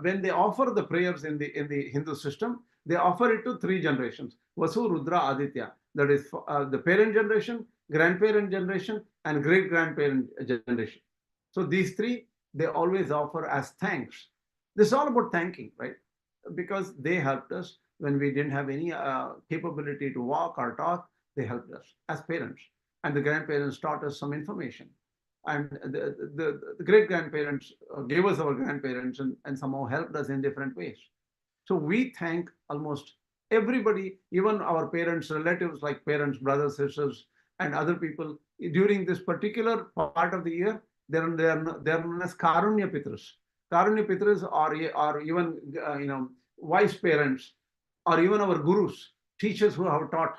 when they offer the prayers in the Hindu system, they offer it to three generations: Vasu, Rudra, Aditya. That is the parent generation, grandparent generation, and great grandparent generation. So these three they always offer as thanks. This is all about thanking, right? Because they helped us when we didn't have any capability to walk or talk. They helped us as parents, and the grandparents taught us some information. And the great grandparents gave us our grandparents and somehow helped us in different ways. So we thank almost everybody, even our parents, relatives like parents, brothers, sisters, and other people during this particular part of the year. They're known as Karunya Pitṛs. Karunya Pitṛs are even wise parents, or even our gurus, teachers who have taught,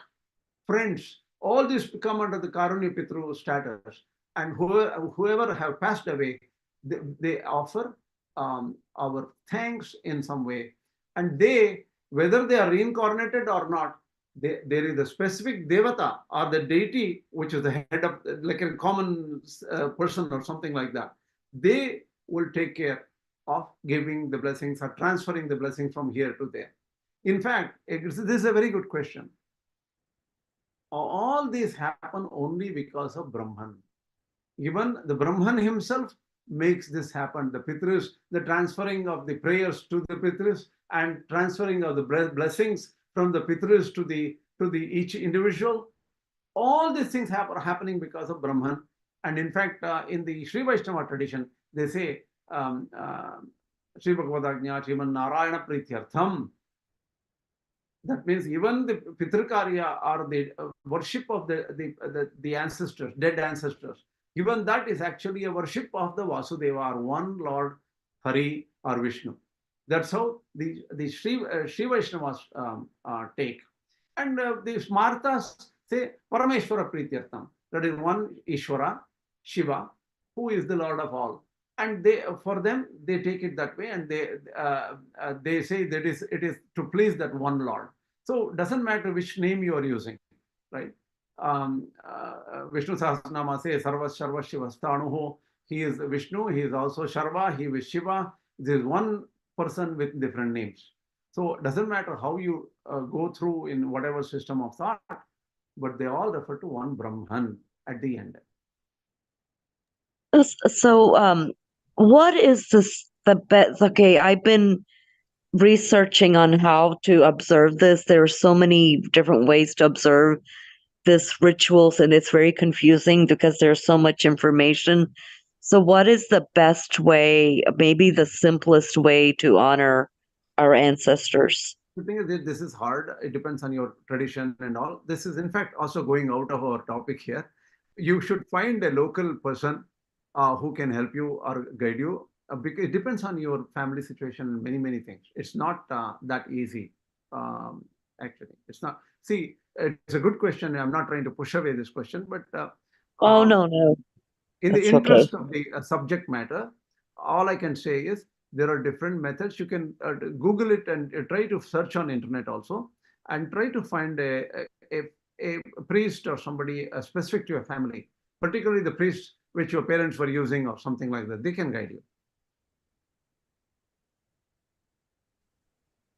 friends. All this come under the Karunya Pitṛ status. And whoever have passed away, they offer our thanks in some way. And they, whether they are reincarnated or not, there is a specific devata or the deity, which is the head of, like a common person or something like that. They will take care of giving the blessings or transferring the blessings from here to there. In fact, this is a very good question. All these happen only because of Brahman. Even the Brahman himself makes this happen. The Pitṛs, the transferring of the prayers to the Pitṛs and transferring of the blessings from the Pitṛs to the each individual. All these things are happening because of Brahman. And in fact, in the Sri Vaishnava tradition, they say, Sri Bhagavad-Ajñā Sriman Narayana Prityartham. That means even the Pitrkarya or the worship of the ancestors, dead ancestors, even that is actually a worship of the Vasudeva, or one Lord Hari or Vishnu. That's how the Sri Vaishnavas take. And the Smartas say Parameshwara Prityartham. That is one Ishvara, Shiva, who is the Lord of all. And for them, they take it that way, and they say that it is to please that one Lord. So it doesn't matter which name you are using, right? Vishnu Sahasranama says Sarva Sharva Shiva Stanuho. He is Vishnu, he is also Sharva, he is Shiva. There is one person with different names. So it doesn't matter how you go through in whatever system of thought, but they all refer to one Brahman at the end. So, what is this, the best? Okay, I've been researching on how to observe this. There are so many different ways to observe this rituals, and it's very confusing because there's so much information. So what is the best way, maybe the simplest way to honor our ancestors? The thing is that this is hard. It depends on your tradition and all. This is, in fact, also going out of our topic here. You should find a local person who can help you or guide you. Because it depends on your family situation and many, many things. It's not that easy, actually. It's not. See, it's a good question. I'm not trying to push away this question, but Oh, no. in the That's okay. interest of the subject matter, all I can say is there are different methods. You can Google it and try to search on internet also, and try to find a priest or somebody specific to your family, particularly the priest which your parents were using or something like that. They can guide you.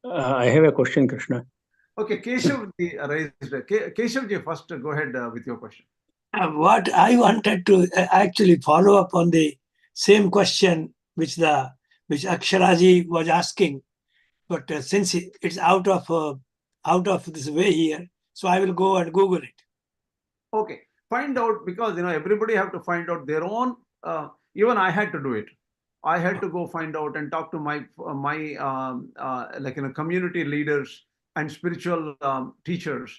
I have a question, Krishna. Okay, Keshav raised. Keshav, first go ahead with your question. What I wanted to actually follow up on the same question which Akṣaraji was asking, but since it's out of this way here, so I will go and Google it. Okay, find out, because everybody have to find out their own. Even I had to do it. I had to go find out and talk to my community leaders and spiritual teachers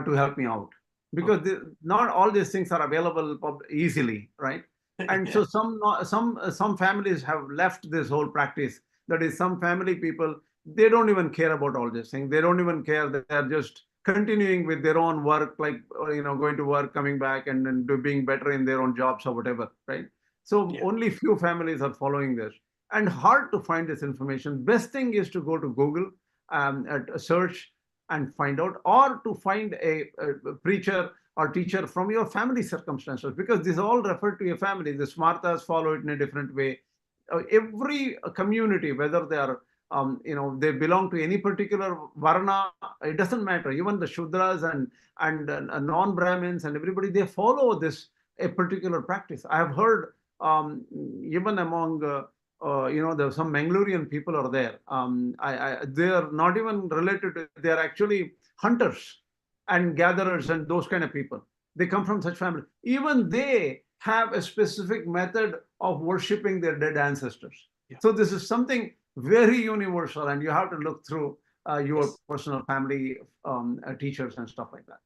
to help me out, because not all these things are available easily, right? And so some families have left this whole practice. That is, some family people, they don't even care about all these things. They don't even care. They are just continuing with their own work, like going to work, coming back, and then being better in their own jobs or whatever, right? So only few families are following this, and hard to find this information. Best thing is to go to Google, search and find out, or to find a preacher or teacher from your family circumstances, because these all refer to your family. The Smartas follow it in a different way. Every community, whether they are they belong to any particular varna, it doesn't matter. Even the Shudras and non-Brahmins and everybody, they follow this a particular practice. I have heard even among there's some Mangalorean people are there. They are not even related to, they are actually hunters and gatherers and those kind of people. They come from such family. Even they have a specific method of worshipping their dead ancestors. Yeah. So this is something very universal, and you have to look through your personal family teachers and stuff like that.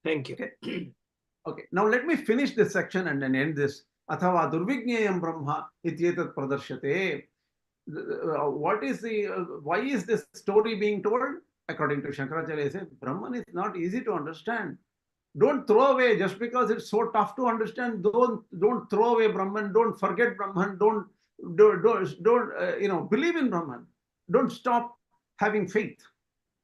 Thank you. Okay. Okay. Now let me finish this section and then end this. Athava durvigneyam brahma ityetat pradarshate. What is why is this story being told? According to Śaṅkarācārya, says Brahman is not easy to understand. Don't throw away just because it's so tough to understand. Don't throw away Brahman. Don't forget Brahman. Don't believe in Brahman. Don't stop having faith.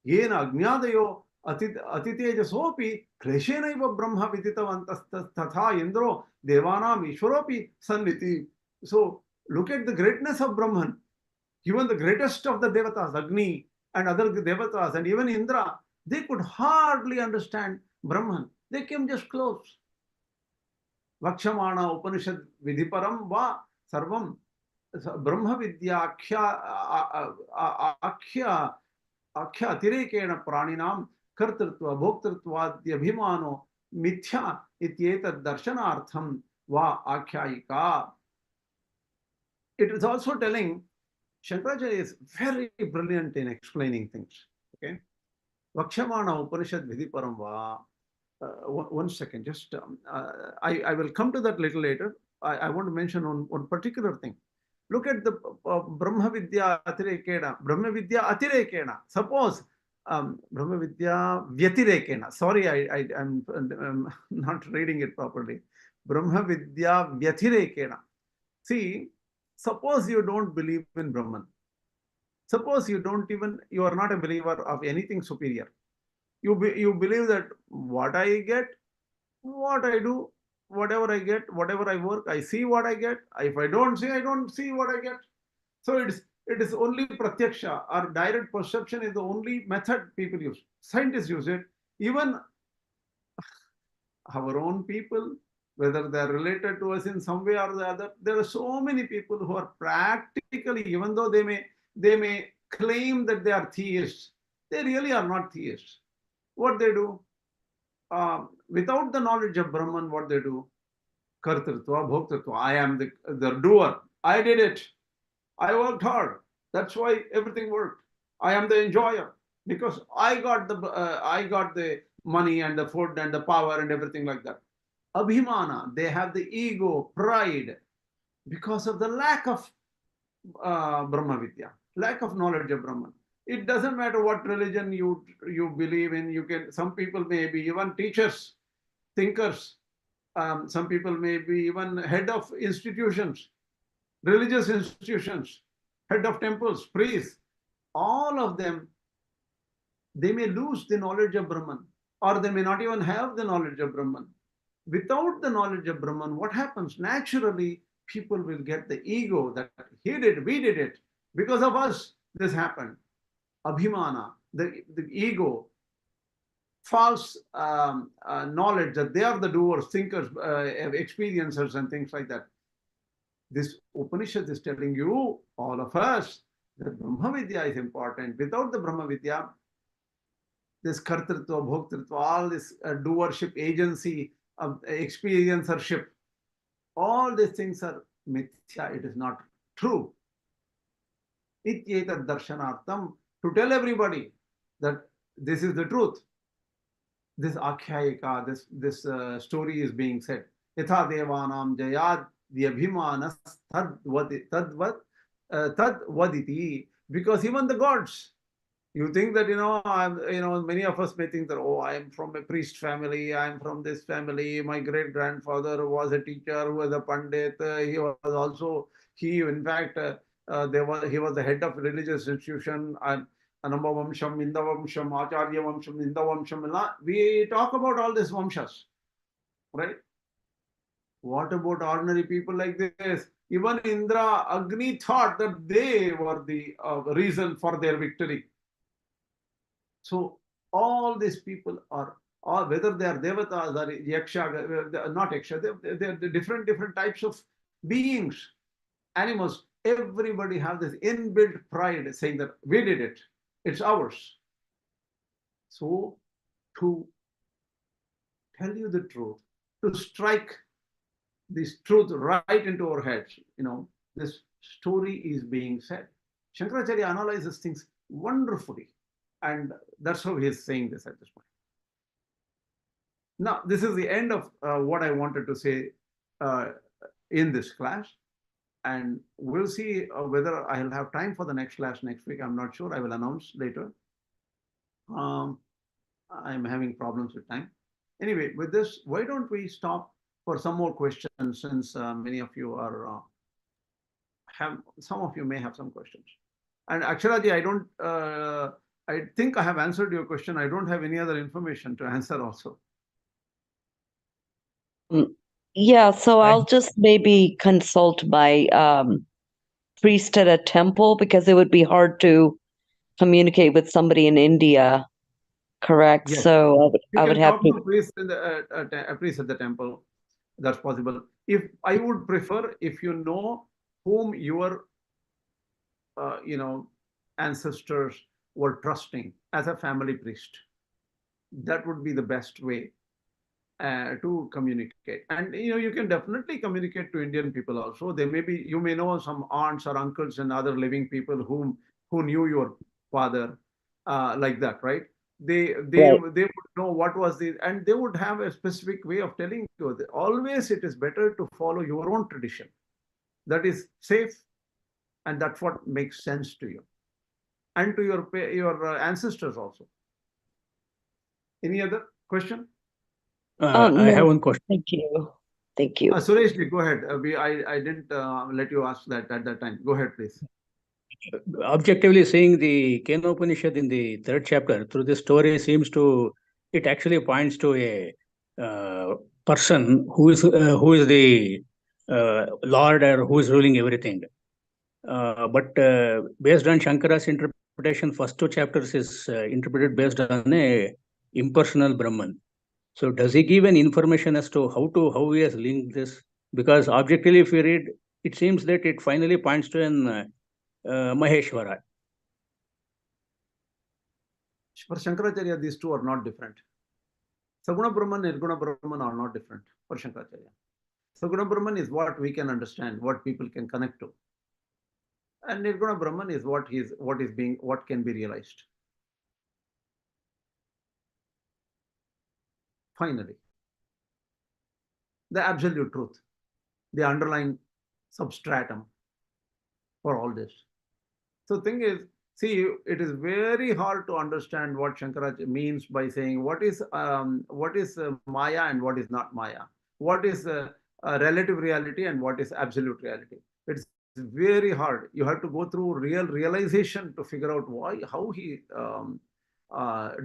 Yena agnādayo atitejasopi kleshenaiva brahma viditavantas tatha Indro devanam ishvaropi sanniti. So look at the greatness of Brahman. Even the greatest of the Devatās, Agni and other Devatās, and even Indra, they could hardly understand Brahman. They came just close. Vakṣamāna Upanishad vidhiparam va sarvam Brahma-vidyā ākhyāyikā praninam kartritva bhoktritvad abhimāno mithya ityetad darshanartham va ākhyāyikā. It is also telling, Śaṅkarācārya is very brilliant in explaining things. Okay, Vakṣamāna Upanishad vidhiparam va. One second, just I will come to that little later. I want to mention one particular thing. Look at the Brahma-vidyā atirekena. Brahma-vidyā atirekena. Suppose Brahma-vidyā vyatirekena. Sorry, I'm not reading it properly. Brahma-vidyā vyatirekena. See, suppose you don't believe in Brahman. Suppose you are not a believer of anything superior. You believe that what I get, what I do, whatever I get, whatever I work, I see what I get. If I don't see, I don't see what I get. So it is only pratyakṣa, or direct perception is the only method people use. Scientists use it. Even our own people, whether they are related to us in some way or the other, there are so many people who are practically, even though they may they may claim that they are theists. They really are not theists. What they do, without the knowledge of Brahman, what they do, kartritva, bhoktatva, I am the doer. I did it. I worked hard. That's why everything worked. I am the enjoyer because I got the money and the food and the power and everything like that. Abhimāna, they have the ego, pride, because of the lack of Brahma-vidyā, lack of knowledge of Brahman. It doesn't matter what religion you believe in. Some people may be even teachers, thinkers. Some people may be even head of institutions, religious institutions, head of temples, priests. All of them, they may lose the knowledge of Brahman, or they may not even have the knowledge of Brahman. Without the knowledge of Brahman, what happens? Naturally, people will get the ego that he did, we did it. Because of us, this happened. Abhimāna, the ego, false knowledge that they are the doers, thinkers, experiencers, and things like that. This Upanishad is telling you, all of us, that Brahma-vidyā is important. Without the Brahma-vidyā, this kartritva, bhoktritva, all this doership, agency, experiencership, all these things are mithya. It is not true. Ityetad darshanartam, to tell everybody that this is the truth. This ākhyāyikā, this story is being said. Yatha devanam jayad abhimānas tad vaditi. Because even the gods, you think that, many of us may think that, oh, I am from a priest family, I am from this family, my great-grandfather was a teacher, who was a pandit, he was the head of religious institution, and Anamba Vamsham, Indra Vamsham, Acharya Vamsham, Indra Vamsham. We talk about all these Vamshas, right? What about ordinary people like this? Even Indra, Agni thought that they were the reason for their victory. So all these people are, whether they are Devatās or Yakṣa, not Yakṣa, they are the different types of beings, animals. Everybody have this inbuilt pride saying that we did it. It's ours. So to tell you the truth, to strike this truth right into our heads, this story is being said. Śaṅkarācārya analyzes things wonderfully. And that's how he is saying this at this point. Now, this is the end of what I wanted to say in this class. And we'll see whether I'll have time for the next class next week. I'm not sure. I will announce later. I'm having problems with time. Anyway, with this, why don't we stop for some more questions, since many of you are some of you may have some questions. And Akṣaraji, I think I have answered your question. I don't have any other information to answer also. Yeah, so I'll just maybe consult my priest at a temple, because it would be hard to communicate with somebody in India, correct? Yes. So I would have to priest a priest at the temple. That's possible. If I would prefer, if you know whom your ancestors were trusting as a family priest, that would be the best way to communicate. And you can definitely communicate to Indian people also. You may know some aunts or uncles and other living people who knew your father, like that, right? They would know what was and they would have a specific way of telling you. Always it is better to follow your own tradition. That is safe, and that's what makes sense to you and to your ancestors also. Any other question? I have one question. Thank you. Suresh, go ahead. I didn't let you ask that at that time. Go ahead, please. Objectively seeing the Kena Upaniṣad in the 3rd chapter through this story it actually points to a person who is the Lord, or who is ruling everything. But based on Shankara's interpretation, first 2 chapters is interpreted based on a impersonal Brahman. So does he give an information as to how he has linked this? Because objectively, if you read, it seems that it finally points to an Maheshwara. For Śaṅkarācārya, these two are not different. Sagūṇa Brahman, Nirguṇa Brahman are not different for Śaṅkarācārya. Sagūṇa Brahman is what we can understand, what people can connect to. And Nirguṇa Brahman is what can be realized. Finally, the absolute truth, the underlying substratum for all this. So the thing is, see, it is very hard to understand what Shankara means by saying what is Maya and what is not Maya, what is relative reality and what is absolute reality. It's very hard. You have to go through real realization to figure out how he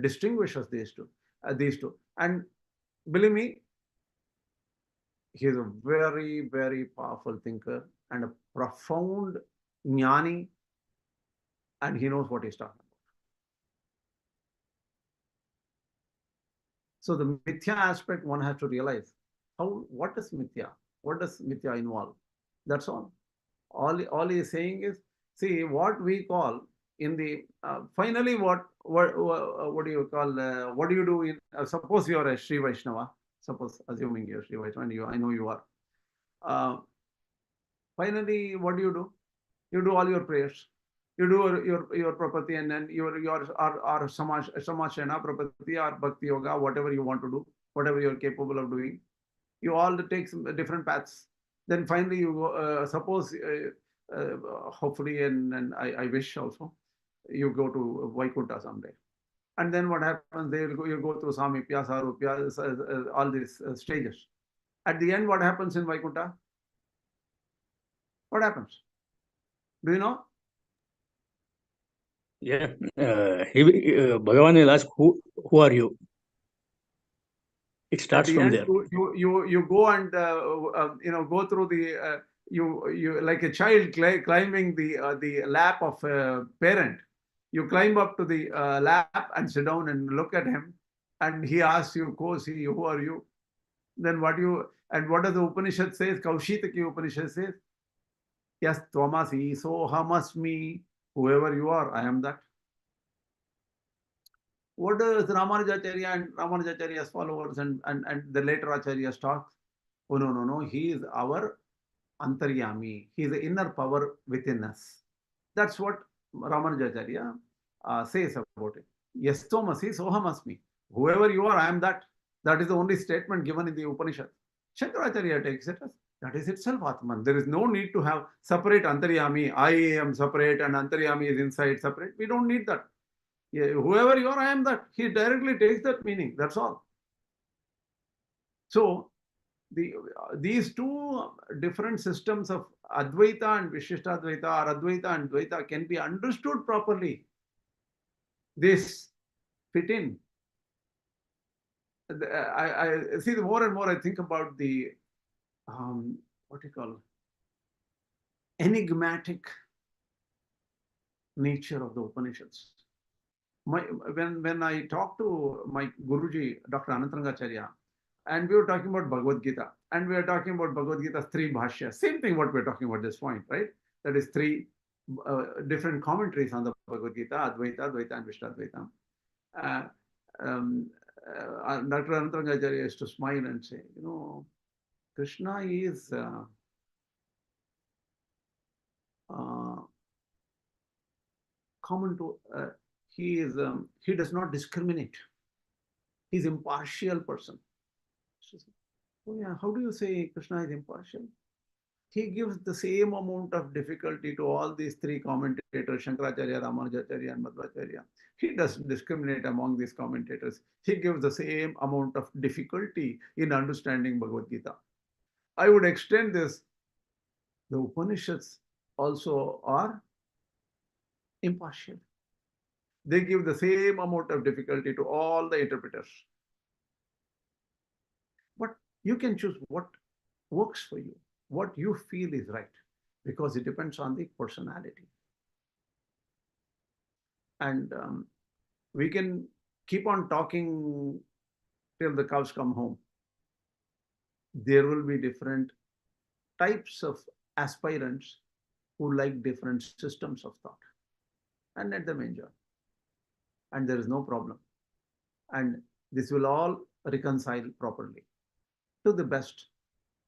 distinguishes these two. And believe me, he is a very, very powerful thinker and a profound jnani, and he knows what he's talking about. So the mithya aspect, one has to realize what is mithya? What does mithya involve? That's all. All he is saying is, see, what we call in the finally what do you call? What do you do in? Suppose you are a Sri Vaishnava. Suppose, assuming you're Sri Vaishnava, and I know you are. Finally, what do? You do all your prayers. You do your prapati, and then your samashana, prapati, or bhakti yoga, whatever you want to do, whatever you're capable of doing. You all take some different paths. Then finally you go, suppose, hopefully, and I wish also, you go to Vaikuntha someday. And then what happens, you go through Samipya, Sarupya, all these stages. At the end, what happens in Vaikuntha? What happens? Do you know? Yeah, Bhagavan will ask, who are you? It starts from there. You go and go through the you like a child climbing the lap of a parent. You climb up to the lap and sit down and look at him, and he asks you, Kosi, who are you? Then what does the Upanishad says? Kaushitaki Upanishad says, yes, Tvamasi, sohamasmi, whoever you are, I am that. What does Ramanuja.org and Ramanuja.org's followers and the later acharyas talk? Oh, no, he is our antaryami. He is the inner power within us. That's what Ramanuja.org says about it. Yes, Tomasi, sohamasmi. Whoever you are, I am that. That is the only statement given in the Upanishad. Śaṅkarācārya takes it as that is itself Atman. There is no need to have separate antaryami. I am separate and antaryami is inside separate. We don't need that. Yeah, whoever you are, I am that. He directly takes that meaning. That's all. So these two different systems of Advaita and Vishishtadvaita, or Advaita and Dvaita, can be understood properly. This fit in. I see, the more and more I think about the what you call enigmatic nature of the Upanishads. When I talked to my Guruji, Dr. Anantarangacharya, and we were talking about Bhagavad Gita, and we are talking about Bhagavad Gita's 3 bhashyas, same thing what we're talking about this point, right? That is 3 different commentaries on the Bhagavad Gita, Advaita, Dvaita, and Vishishtadvaita. Dr. Anantarangacharya used to smile and say, Krishna is common to he does not discriminate. He's impartial person. Oh yeah, how do you say Krishna is impartial? He gives the same amount of difficulty to all these 3 commentators, Śaṅkarācārya, Ramanuja.org, and Madhvacharya. He doesn't discriminate among these commentators. He gives the same amount of difficulty in understanding Bhagavad Gita. I would extend this. The Upanishads also are impartial. They give the same amount of difficulty to all the interpreters. But you can choose what works for you, what you feel is right, because it depends on the personality. And we can keep on talking till the cows come home. There will be different types of aspirants who like different systems of thought, and let them enjoy. And there is no problem. And this will all reconcile properly to the best.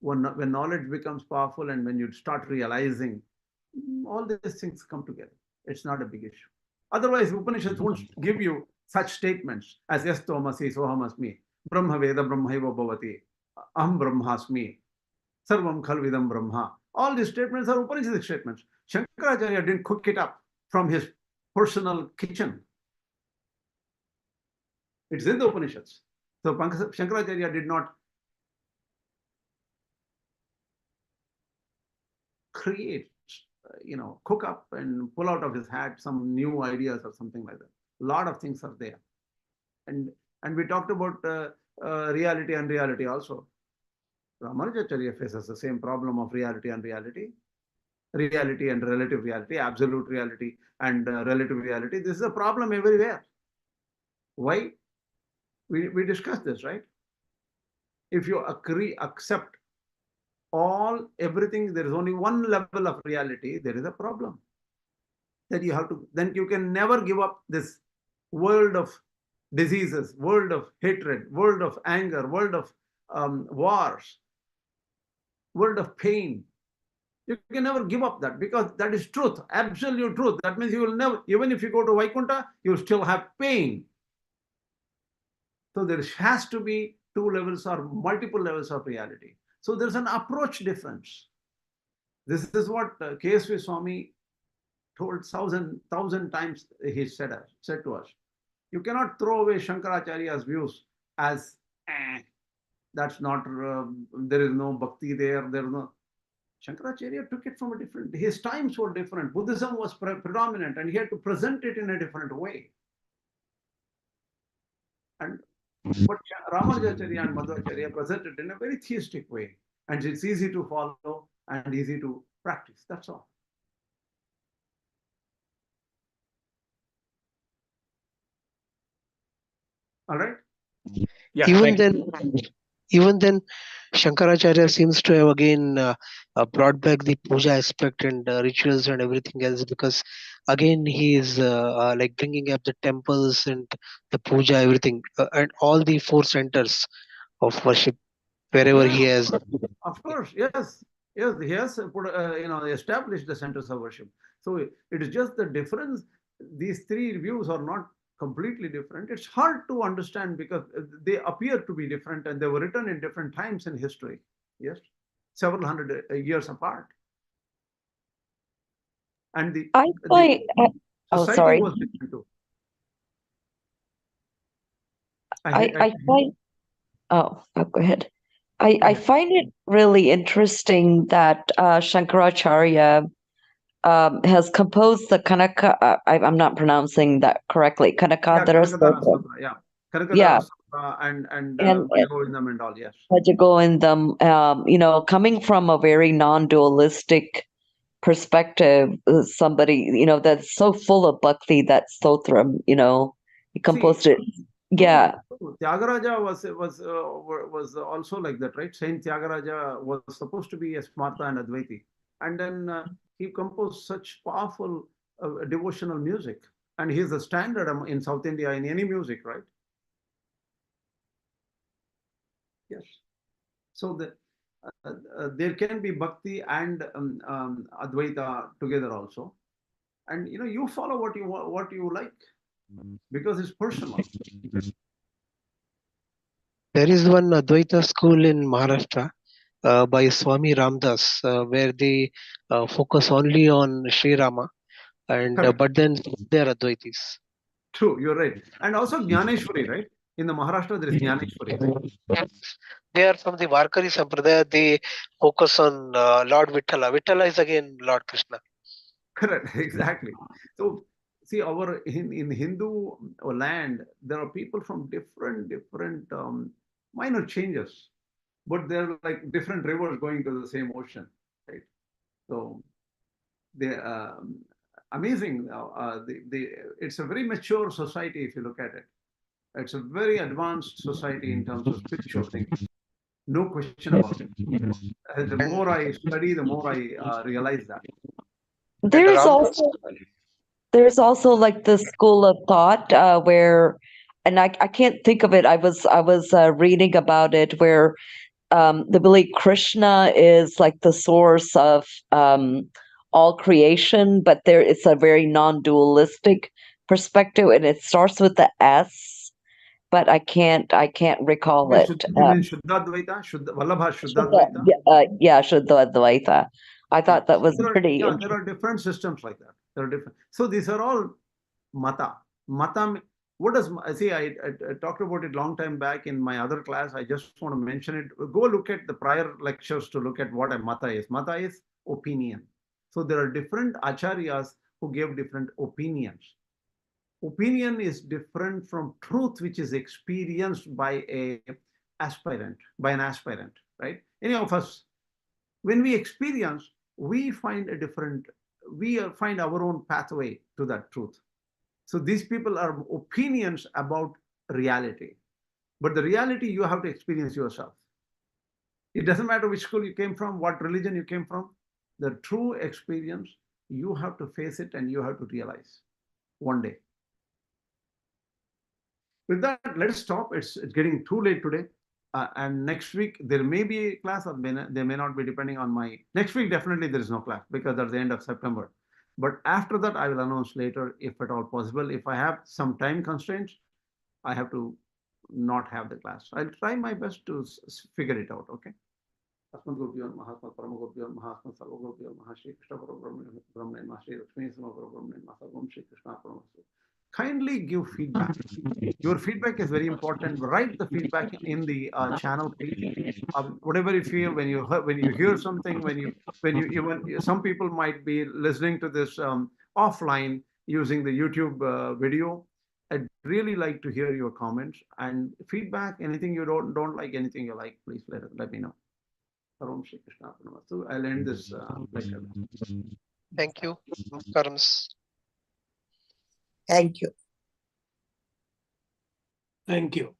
When knowledge becomes powerful and when you start realizing, all these things come together. It's not a big issue. Otherwise, Upanishads won't give you such statements as Yas Tomasi Sohamasmi, Brahma Veda Brahmaiva Bhavati, Aham Brahmasmi, Sarvam Khalvidam Brahma. All these statements are Upanishadic statements. Śaṅkarācārya didn't cook it up from his personal kitchen. It's in the Upanishads. So Śaṅkarācārya did not create, cook up and pull out of his hat some new ideas or something like that. A lot of things are there. And we talked about reality and reality also. Ramanuja.org faces the same problem of reality and reality, reality and relative reality, absolute reality and relative reality. This is a problem everywhere. Why? We discussed this, right? If you accept everything, there is only one level of reality, there is a problem. Then you can never give up this world of diseases, world of hatred, world of anger, world of wars, world of pain. You can never give up that, because that is truth, absolute truth. That means you will never, even if you go to Vaikuntha, you will still have pain. So there has to be two levels or multiple levels of reality. So there's an approach difference. This is what K.S.V. Swami told thousand times. He said to us, you cannot throw away Śaṅkarācārya's views as that's not, there is no bhakti there, there is no. Śaṅkarācārya took it from a different, his times were different. Buddhism was predominant and he had to present it in a different way. But Ramanuja.org and Madhvacharya presented it in a very theistic way. And it's easy to follow and easy to practice. That's all. All right? Yeah, Even then, Śaṅkarācārya seems to have again brought back the puja aspect and rituals and everything else, because again he is like bringing up the temples and the puja, everything, and all the four centers of worship wherever he has. Of course, yes. Yes, he has established the centers of worship. So it is just the difference. These three views are not completely different. It's hard to understand because they appear to be different and they were written in different times in history. Yes, several hundred years apart. And the society was different too. Go ahead. I find it really interesting that Śaṅkarācārya has composed the Kanaka. I'm not pronouncing that correctly. Kanakadara Stotra. Yeah, Kanakadara Stotra and Bhajagovindam and all. Yes, Bhajagovindam. Coming from a very non-dualistic perspective, somebody that's so full of bhakti, that stotram. He composed it. Yeah. Tyagaraja was also like that, right? Saint Tyagaraja was supposed to be a Smarta and Advaiti, and then he composed such powerful devotional music, and he's the standard in South India in any music, right? Yes. So there can be bhakti and Advaita together also, and you follow what you like, because it's personal. There is one Advaita school in Maharashtra by Swami Ramdas, where they focus only on Sri Rama, and but then they are Advaitis. True, you're right. And also Jnaneshwari, right? In the Maharashtra, there is Jnaneshwari. They are from the Varkari Sampradaya. They focus on Lord Vittala. Vittala is again Lord Krishna. Correct, exactly. So, see, in Hindu land, there are people from different minor changes, but they're like different rivers going to the same ocean, right? So, they're amazing. It's a very mature society if you look at it. It's a very advanced society in terms of spiritual thinking. No question about it. The more I study, the more I realize that. There's also like the school of thought where, and I can't think of it. I was reading about it where they believe Krishna is like the source of all creation, but it's a very non-dualistic perspective, and it starts with the S, but I can't recall it. You mean Shuddha-Advaita? Vallabha Shuddha-Advaita? Yeah, Shuddha-Advaita. I thought that was pretty. Yeah, there are different systems like that. There are different. So these are all mata. Mata. What does I talked about it long time back in my other class. I just want to mention it. Go look at the prior lectures to look at what a mata is. Mata is opinion. So there are different acharyas who gave different opinions. Opinion is different from truth, which is experienced by an aspirant, right? Any of us, when we experience, we find find our own pathway to that truth. So these people are opinions about reality, but the reality you have to experience yourself. It doesn't matter which school you came from, what religion you came from. The true experience, you have to face it and you have to realize one day. With that, let's stop. It's getting too late today. And next week, there may be a class or there may not be, depending on next week, definitely there is no class because that's the end of September. But after that, I will announce later, if at all possible. If I have some time constraints, I have to not have the class. I'll try my best to figure it out, okay? Kindly give feedback. Your feedback is very important. Write the feedback in the channel, please. Whatever you feel when you hear something, when you even some people might be listening to this offline using the YouTube video. I'd really like to hear your comments and feedback. Anything you don't like, anything you like, please let me know. I'll end this lecture. Thank you, Karams. Thank you. Thank you.